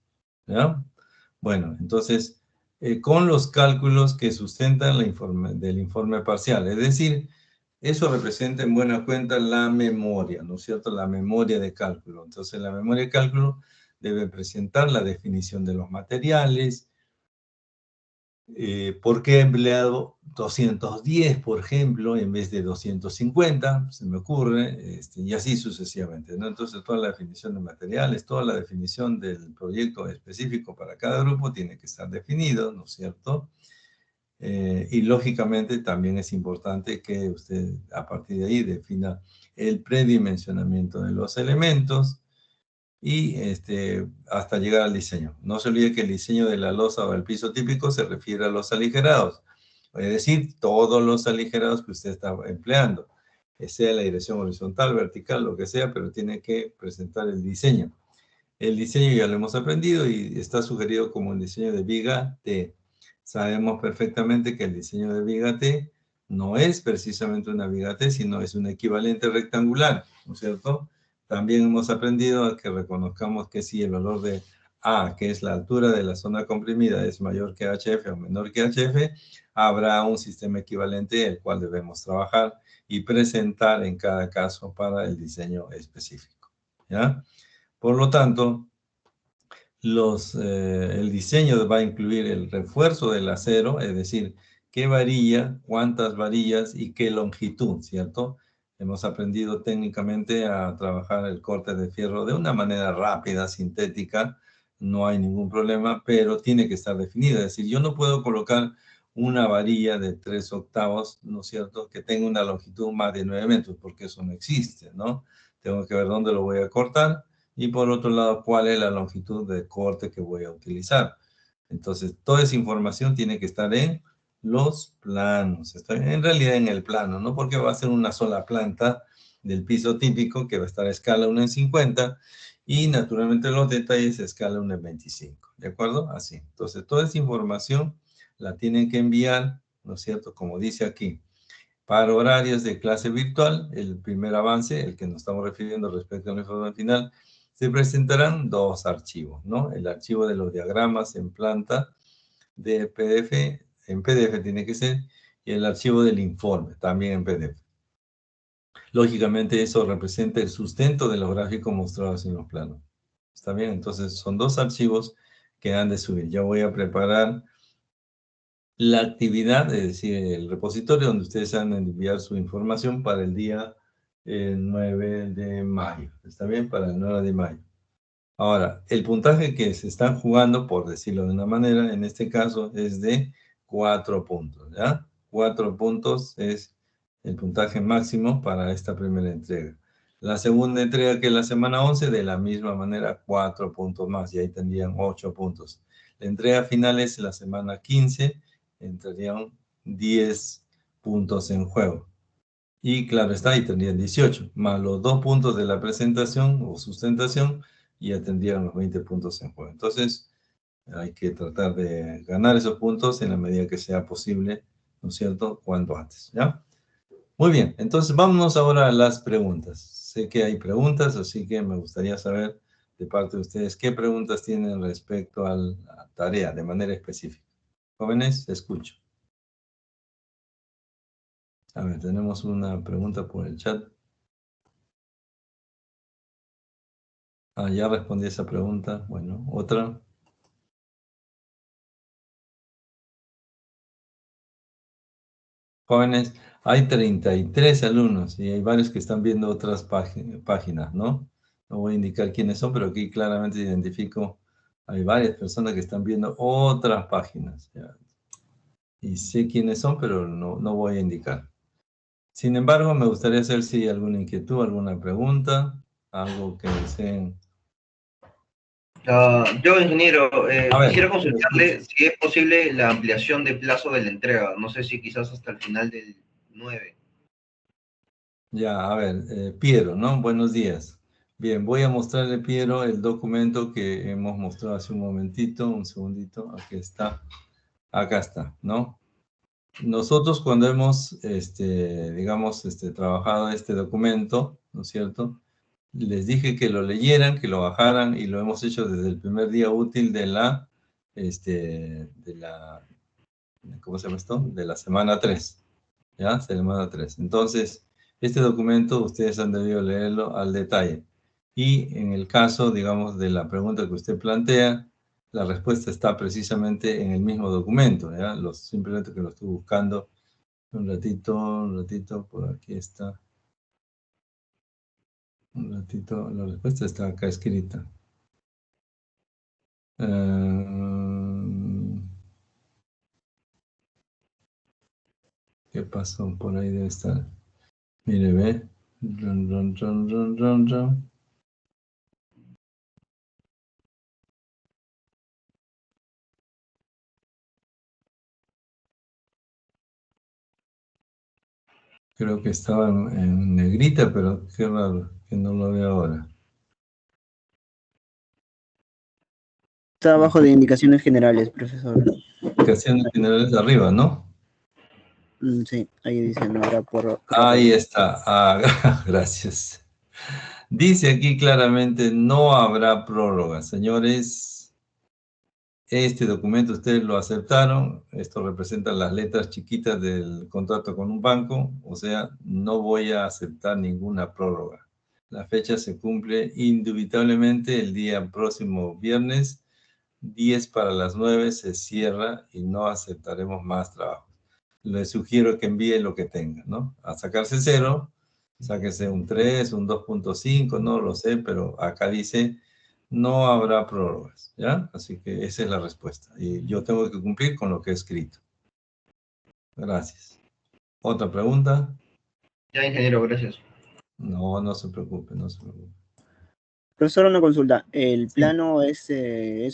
¿ya? Bueno, entonces, con los cálculos que sustentan del informe parcial, es decir, eso representa en buena cuenta la memoria, ¿no es cierto? La memoria de cálculo. Entonces, la memoria de cálculo debe presentar la definición de los materiales, por qué he empleado 210, por ejemplo, en vez de 250, se me ocurre, y así sucesivamente, ¿no? Entonces, toda la definición de materiales, toda la definición del proyecto específico para cada grupo tiene que estar definido, ¿no es cierto? Y lógicamente también es importante que usted a partir de ahí defina el predimensionamiento de los elementos y hasta llegar al diseño. No se olvide que el diseño de la losa o el piso típico se refiere a los aligerados, es decir, todos los aligerados que usted está empleando, sea la dirección horizontal, vertical, lo que sea, pero tiene que presentar el diseño. El diseño ya lo hemos aprendido y está sugerido como el diseño de viga T. Sabemos perfectamente que el diseño de viga T no es precisamente una viga T, sino es un equivalente rectangular, ¿no es cierto? También hemos aprendido a que reconozcamos que si el valor de A, que es la altura de la zona comprimida, es mayor que HF o menor que HF, habrá un sistema equivalente el cual debemos trabajar y presentar en cada caso para el diseño específico, ¿ya? Por lo tanto, el diseño va a incluir el refuerzo del acero, es decir, qué varilla, cuántas varillas y qué longitud, ¿cierto? Hemos aprendido técnicamente a trabajar el corte de fierro de una manera rápida, sintética, no hay ningún problema, pero tiene que estar definido. Es decir, yo no puedo colocar una varilla de 3/8, ¿no es cierto?, que tenga una longitud más de 9 metros, porque eso no existe, ¿no? Tengo que ver dónde lo voy a cortar y por otro lado, cuál es la longitud de corte que voy a utilizar. Entonces, toda esa información tiene que estar en los planos, en realidad en el plano, ¿no? Porque va a ser una sola planta del piso típico que va a estar a escala 1:50 y naturalmente los detalles a escala 1:25, ¿de acuerdo? Así. Entonces, toda esa información la tienen que enviar, ¿no es cierto? Como dice aquí, para horarios de clase virtual, el primer avance, el que nos estamos refiriendo respecto al informe final, se presentarán 2 archivos, ¿no? El archivo de los diagramas en planta de PDF, en PDF tiene que ser, y el archivo del informe, también en PDF. Lógicamente eso representa el sustento de los gráficos mostrados en los planos. ¿Está bien? Entonces son 2 archivos que han de subir. Ya voy a preparar la actividad, es decir, el repositorio donde ustedes van a enviar su información para el día 9 de mayo. ¿Está bien? Para el 9 de mayo. Ahora, el puntaje que se están jugando, por decirlo de una manera, en este caso es de 4 puntos, ¿ya? 4 puntos es el puntaje máximo para esta primera entrega. La segunda entrega, que es la semana 11, de la misma manera, 4 puntos más, y ahí tendrían 8 puntos. La entrega final es la semana 15, entrarían 10 puntos en juego. Y claro está, ahí tendrían 18, más los 2 puntos de la presentación o sustentación, y ya tendrían los 20 puntos en juego. Entonces, hay que tratar de ganar esos puntos en la medida que sea posible, ¿no es cierto?, cuanto antes, ¿ya? Muy bien, entonces vámonos ahora a las preguntas. Sé que hay preguntas, así que me gustaría saber de parte de ustedes qué preguntas tienen respecto a la tarea de manera específica. Jóvenes, escucho. A ver, tenemos una pregunta por el chat. Ah, ya respondí esa pregunta. Bueno, otra. Jóvenes, hay 33 alumnos y hay varios que están viendo otras páginas, ¿no? No voy a indicar quiénes son, pero aquí claramente identifico, hay varias personas que están viendo otras páginas, ¿ya? Y sé quiénes son, pero no voy a indicar. Sin embargo, me gustaría saber si hay alguna inquietud, alguna pregunta, algo que deseen. Yo, ingeniero, A ver, quisiera consultarle si es posible la ampliación de plazo de la entrega. No sé si quizás hasta el final del 9. Ya, a ver, Piero, ¿no? Buenos días. Bien, voy a mostrarle, Piero, el documento que hemos mostrado hace un momentito, un segundito, aquí está, acá está, ¿no? Nosotros cuando hemos, digamos, trabajado este documento, ¿no es cierto?, les dije que lo leyeran, que lo bajaran, y lo hemos hecho desde el primer día útil de la, ¿cómo se llama esto?, de la semana 3, ¿ya? Semana 3. Entonces, este documento ustedes han debido leerlo al detalle. Y en el caso, digamos, de la pregunta que usted plantea, la respuesta está precisamente en el mismo documento, ¿ya? Simplemente que lo estoy buscando un ratito, por aquí está. Un ratito, la respuesta está acá escrita. ¿Qué pasó? Por ahí debe estar. Mire, ve. Run. Creo que estaba en negrita, pero qué raro que no lo veo ahora. Está abajo de indicaciones generales, profesor. Indicaciones generales arriba, ¿no? Sí, ahí dice, no habrá por... Ahí está. Ah, gracias. Dice aquí claramente, no habrá prórroga. Señores, este documento ustedes lo aceptaron. Esto representa las letras chiquitas del contrato con un banco. O sea, no voy a aceptar ninguna prórroga. La fecha se cumple indubitablemente el día próximo viernes, 10 para las 9 se cierra y no aceptaremos más trabajo. Les sugiero que envíe lo que tenga, ¿no? A sacarse 0, sáquese un 3, un 2.5, no lo sé, pero acá dice no habrá prórrogas, ¿ya? Así que esa es la respuesta. Y yo tengo que cumplir con lo que he escrito. Gracias. ¿Otra pregunta? Ya, ingeniero, gracias. No se preocupe, no se preocupe. Profesor, una consulta. El Sí. plano es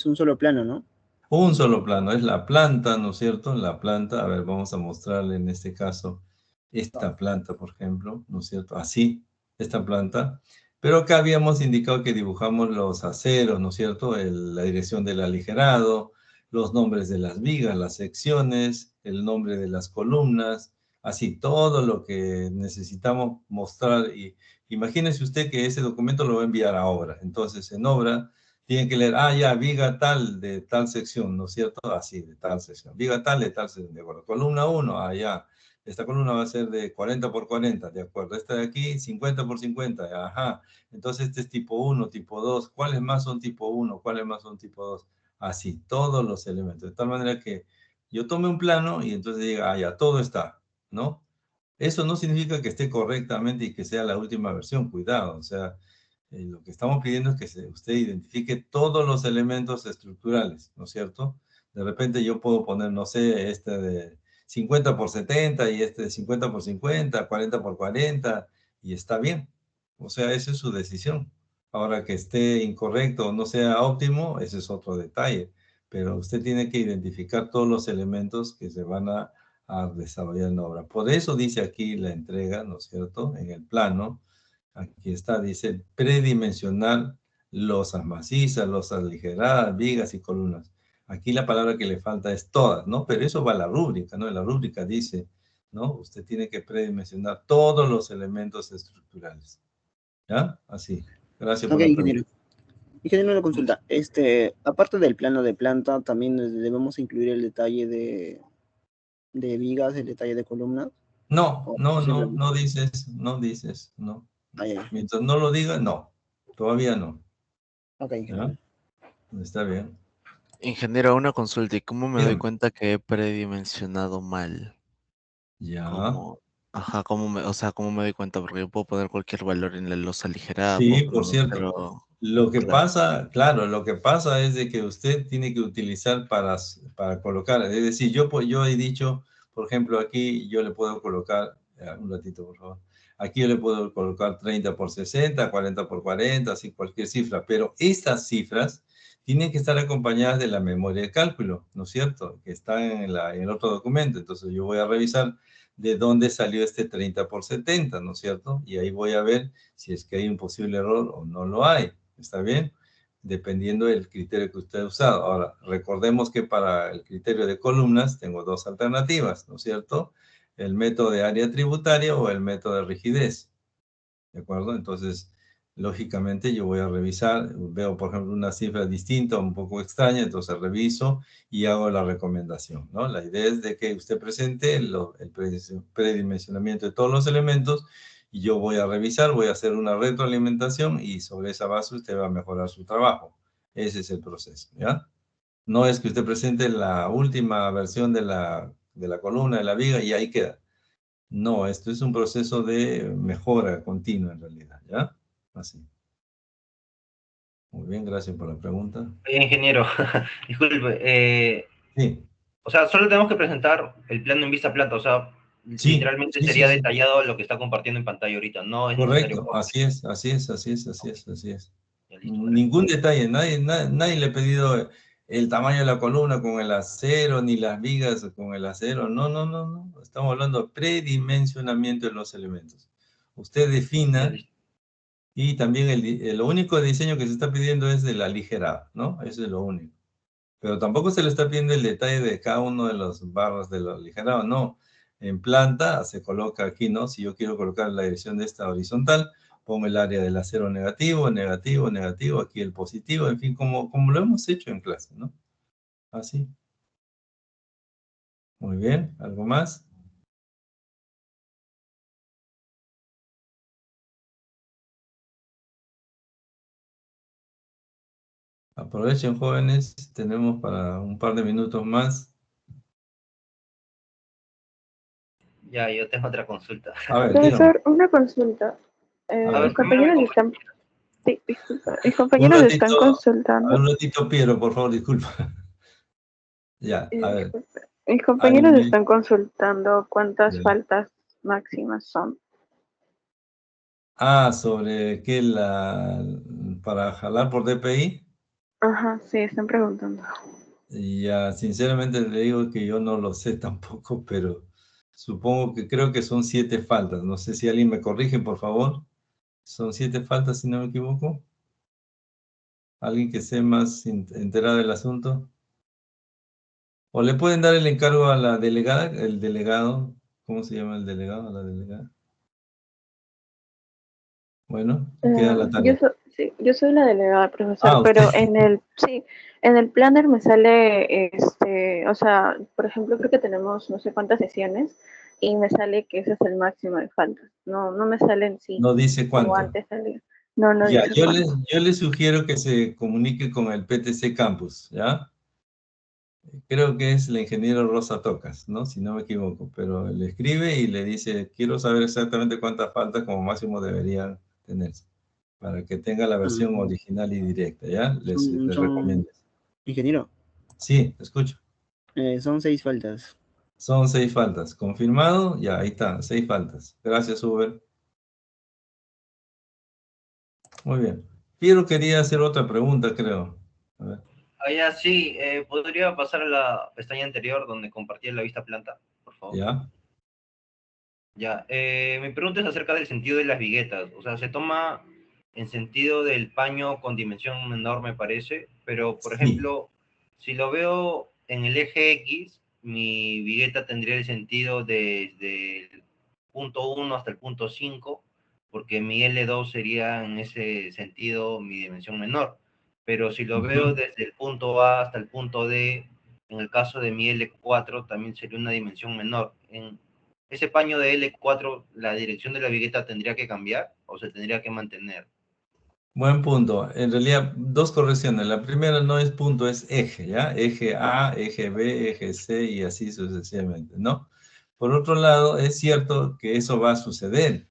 un solo plano, ¿no? Un solo plano, es la planta, ¿no es cierto? La planta, a ver, vamos a mostrarle en este caso esta planta, por ejemplo, ¿no es cierto? Así, esta planta. Pero acá habíamos indicado que dibujamos los aceros, ¿no es cierto? La dirección del aligerado, los nombres de las vigas, las secciones, el nombre de las columnas, así, todo lo que necesitamos mostrar. Y imagínese usted que ese documento lo va a enviar a obra. Entonces, en obra tienen que leer, ya, viga tal de tal sección, ¿no es cierto? Así, de tal sección. Viga tal de tal sección, de acuerdo. Columna 1, ya. Esta columna va a ser de 40 por 40, de acuerdo. Esta de aquí, 50 por 50, ajá. Entonces, este es tipo 1, tipo 2. ¿Cuáles más son tipo 1? ¿Cuáles más son tipo 2? Así, todos los elementos. De tal manera que Yo tome un plano y entonces diga, ah, ya, todo está, ¿no? Eso no significa que esté correctamente y que sea la última versión, cuidado. O sea, lo que estamos pidiendo es que usted identifique todos los elementos estructurales, ¿no es cierto? De repente yo puedo poner, no sé, este de 50 por 70 y este de 50 por 50, 40 por 40, y está bien. O sea, esa es su decisión. Ahora que esté incorrecto o no sea óptimo, ese es otro detalle. Pero usted tiene que identificar todos los elementos que se van a desarrollar en la obra. Por eso dice aquí la entrega, ¿no es cierto? En el plano, aquí está, dice predimensionar losas macizas, losas aligeradas, vigas y columnas. Aquí la palabra que le falta es todas, ¿no? Pero eso va a la rúbrica, ¿no? En la rúbrica dice, ¿no? Usted tiene que predimensionar todos los elementos estructurales. ¿Ya? Así. Gracias por Ok, la ingeniero. pregunta. Ingeniero, una consulta. Aparte del plano de planta, también debemos incluir el detalle de vigas, el detalle de columnas. No, ¿O no, no, simplemente? no dices, no dices, no. Ah, ya. Mientras no lo diga, no. Todavía no. Ok, ¿Ya? ingeniero. Está bien. Ingeniero, una consulta. ¿Y cómo me doy Dígame. cuenta que he predimensionado mal? Ya. ¿Cómo? Ajá, o sea, ¿cómo me doy cuenta? Porque yo puedo poner cualquier valor en la losa aligerada, puedo Sí, por poner, cierto. pero Lo que claro. pasa, claro, lo que pasa es de que usted tiene que utilizar para colocar, es decir, yo he dicho, por ejemplo, aquí yo le puedo colocar, un ratito, por favor, aquí yo le puedo colocar 30 por 60, 40 por 40, así cualquier cifra, pero estas cifras tienen que estar acompañadas de la memoria de cálculo, ¿no es cierto? Que está en el otro documento, entonces yo voy a revisar de dónde salió este 30 por 70, ¿no es cierto? Y ahí voy a ver si es que hay un posible error o no lo hay. ¿Está bien? Dependiendo del criterio que usted ha usado. Ahora, recordemos que para el criterio de columnas tengo dos alternativas, ¿no es cierto? El método de área tributaria o el método de rigidez. ¿De acuerdo? Entonces, lógicamente yo voy a revisar, veo por ejemplo una cifra distinta, un poco extraña, entonces reviso y hago la recomendación, ¿no? La idea es de que usted presente el predimensionamiento de todos los elementos y yo voy a revisar, voy a hacer una retroalimentación y sobre esa base usted va a mejorar su trabajo. Ese es el proceso, ¿ya? No es que usted presente la última versión de la columna, de la viga y ahí queda. No, esto es un proceso de mejora continua en realidad, ¿ya? Así. Muy bien, gracias por la pregunta. Oye, ingeniero, disculpe, Sí, o sea, solo tenemos que presentar el plano en vista plata, o sea, sí, literalmente sí, sí, sería sí. detallado lo que está compartiendo en pantalla ahorita, no es necesario. Correcto, así es, así es, así es, así es, así es. Ya, listo, gracias. Ningún detalle, nadie le ha pedido el tamaño de la columna con el acero, ni las vigas con el acero. No, no, no, no. Estamos hablando de predimensionamiento de los elementos. Usted Ya, defina listo. y también lo único diseño que se está pidiendo es de la aligerada, ¿no? Eso es lo único. Pero tampoco se le está pidiendo el detalle de cada uno de los barras de lo aligerado, no. En planta se coloca aquí, ¿no? Si yo quiero colocar la dirección de esta horizontal, pongo el área del acero negativo, negativo, negativo, aquí el positivo, en fin, como lo hemos hecho en clase, ¿no? Así. Muy bien, ¿algo más? Aprovechen, jóvenes, tenemos para un par de minutos más. Ya, yo tengo otra consulta. A ver, dígame. Profesor, una consulta. A A ver, ver, Mis primero mi compañeros compañero. están... Sí, disculpa. Mis un compañeros están ratito, consultando. un ratito, Piero, por favor, disculpa. Ya, a ver. Disculpa. Mis Hay compañeros un... están consultando cuántas Ya. faltas máximas son. Ah, sobre qué para jalar por DPI. Ajá, sí, están preguntando. Y ya, sinceramente le digo que yo no lo sé tampoco, pero supongo que creo que son 7 faltas. No sé si alguien me corrige, por favor. Son 7 faltas, si no me equivoco. ¿Alguien que esté más enterado del asunto? ¿O le pueden dar el encargo a la delegada, el delegado? ¿Cómo se llama el delegado, a la delegada? Bueno, queda la tarea. Sí, yo soy la delegada, profesor, Ah, usted. pero en el planner me sale, o sea, por ejemplo, creo que tenemos no sé cuántas sesiones y me sale que ese es el máximo de faltas. No, no me sale en sí, No dice como cuánto. antes salía. No, no Ya, dice yo cuánto. les sugiero que se comunique con el PTC Campus, ¿ya? Creo que es el ingeniero Rosa Tocas, ¿no? Si no me equivoco, pero le escribe y le dice, quiero saber exactamente cuántas faltas como máximo deberían tenerse, para que tenga la versión original y directa, ¿ya? Les recomiendo. Ingeniero, Sí, escucho. son 6 faltas. Son 6 faltas. ¿Confirmado? Ya, ahí está, 6 faltas. Gracias, Uber. Muy bien. Piero quería hacer otra pregunta, creo. A ver. Ya sí, ¿podría pasar a la pestaña anterior donde compartía la vista planta, por favor? ¿Ya? Ya, mi pregunta es acerca del sentido de las viguetas. O sea, se toma en sentido del paño con dimensión menor, me parece, pero, por ejemplo, si lo veo en el eje X, mi vigueta tendría el sentido desde el punto 1 hasta el punto 5, porque mi L2 sería en ese sentido mi dimensión menor. Pero si lo veo desde el punto A hasta el punto D, en el caso de mi L4 también sería una dimensión menor. En ese paño de L4, ¿la dirección de la vigueta tendría que cambiar o se tendría que mantener? Buen punto. En realidad, 2 correcciones. La primera no es punto, es eje, ¿ya? Eje A, eje B, eje C y así sucesivamente, ¿no? Por otro lado, es cierto que eso va a suceder.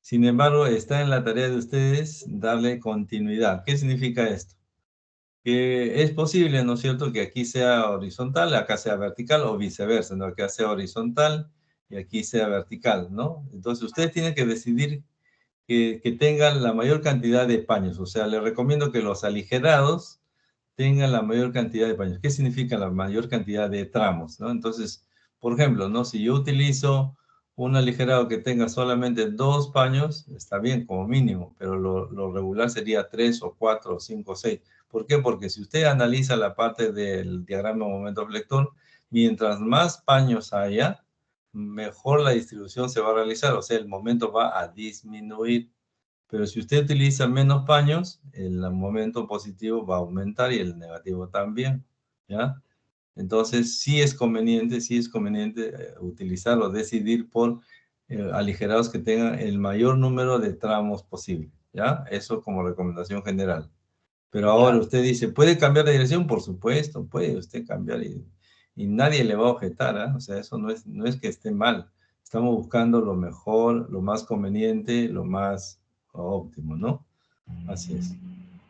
Sin embargo, está en la tarea de ustedes darle continuidad. ¿Qué significa esto? Que es posible, ¿no es cierto?, que aquí sea horizontal, acá sea vertical o viceversa, ¿no? Que acá sea horizontal y aquí sea vertical, ¿no? Entonces, ustedes tienen que decidir que tengan la mayor cantidad de paños. O sea, les recomiendo que los aligerados tengan la mayor cantidad de paños. ¿Qué significa la mayor cantidad de tramos, no? Entonces, por ejemplo, ¿no? Si yo utilizo un aligerado que tenga solamente 2 paños, está bien como mínimo, pero lo regular sería 3 o 4 o 5 o 6. ¿Por qué? Porque si usted analiza la parte del diagrama de momento flector, mientras más paños haya, mejor la distribución se va a realizar, o sea, el momento va a disminuir. Pero si usted utiliza menos paños, el momento positivo va a aumentar y el negativo también, ¿ya? Entonces, sí es conveniente utilizar o decidir por aligerados que tengan el mayor número de tramos posible, ¿ya? Eso como recomendación general. Pero ahora usted dice, ¿puede cambiar de dirección? Por supuesto, puede usted cambiar y nadie le va a objetar, ¿ah? O sea, eso no es que esté mal. Estamos buscando lo mejor, lo más conveniente, lo más óptimo, ¿no? Así es.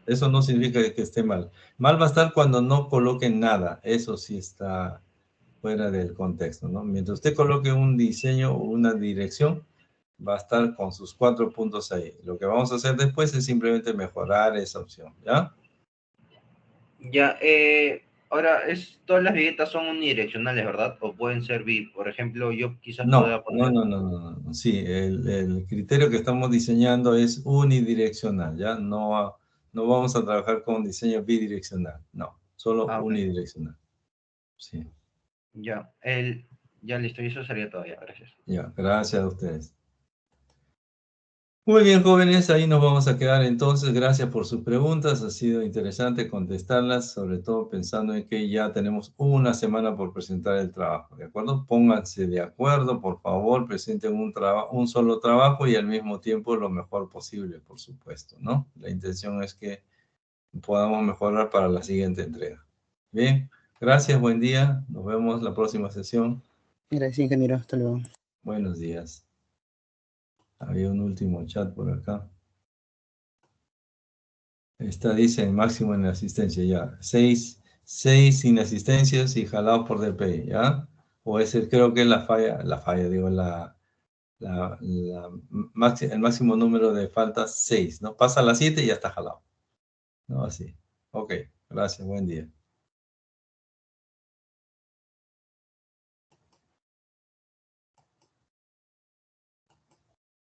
Eso no significa que esté mal. Mal va a estar cuando no coloquen nada. Eso sí está fuera del contexto, ¿no? Mientras usted coloque un diseño o una dirección, va a estar con sus 4 puntos ahí. Lo que vamos a hacer después es simplemente mejorar esa opción, ¿ya? Ya, ahora, todas las viguetas son unidireccionales, ¿verdad? O pueden ser por ejemplo, yo quizás pueda poner... No. Sí, el criterio que estamos diseñando es unidireccional, ¿ya? No vamos a trabajar con diseño bidireccional, no, solo unidireccional. Sí. Ya, ya listo, y eso sería todo, ya, gracias. Ya, gracias a ustedes. Muy bien, jóvenes, ahí nos vamos a quedar entonces. Gracias por sus preguntas. Ha sido interesante contestarlas, sobre todo pensando en que ya tenemos una semana por presentar el trabajo, ¿de acuerdo? Pónganse de acuerdo, por favor, presenten un solo trabajo y al mismo tiempo lo mejor posible, por supuesto, ¿no? La intención es que podamos mejorar para la siguiente entrega. Bien, gracias, buen día. Nos vemos la próxima sesión. Gracias, ingeniero. Hasta luego. Buenos días. Había un último chat por acá. Esta dice el máximo en asistencia, ya. 6 sin asistencias y jalados por DPI, ¿ya? O creo que es digo, el máximo número de faltas, 6, ¿no? Pasa a las 7 y ya está jalado, ¿no? Así. Ok, gracias, buen día.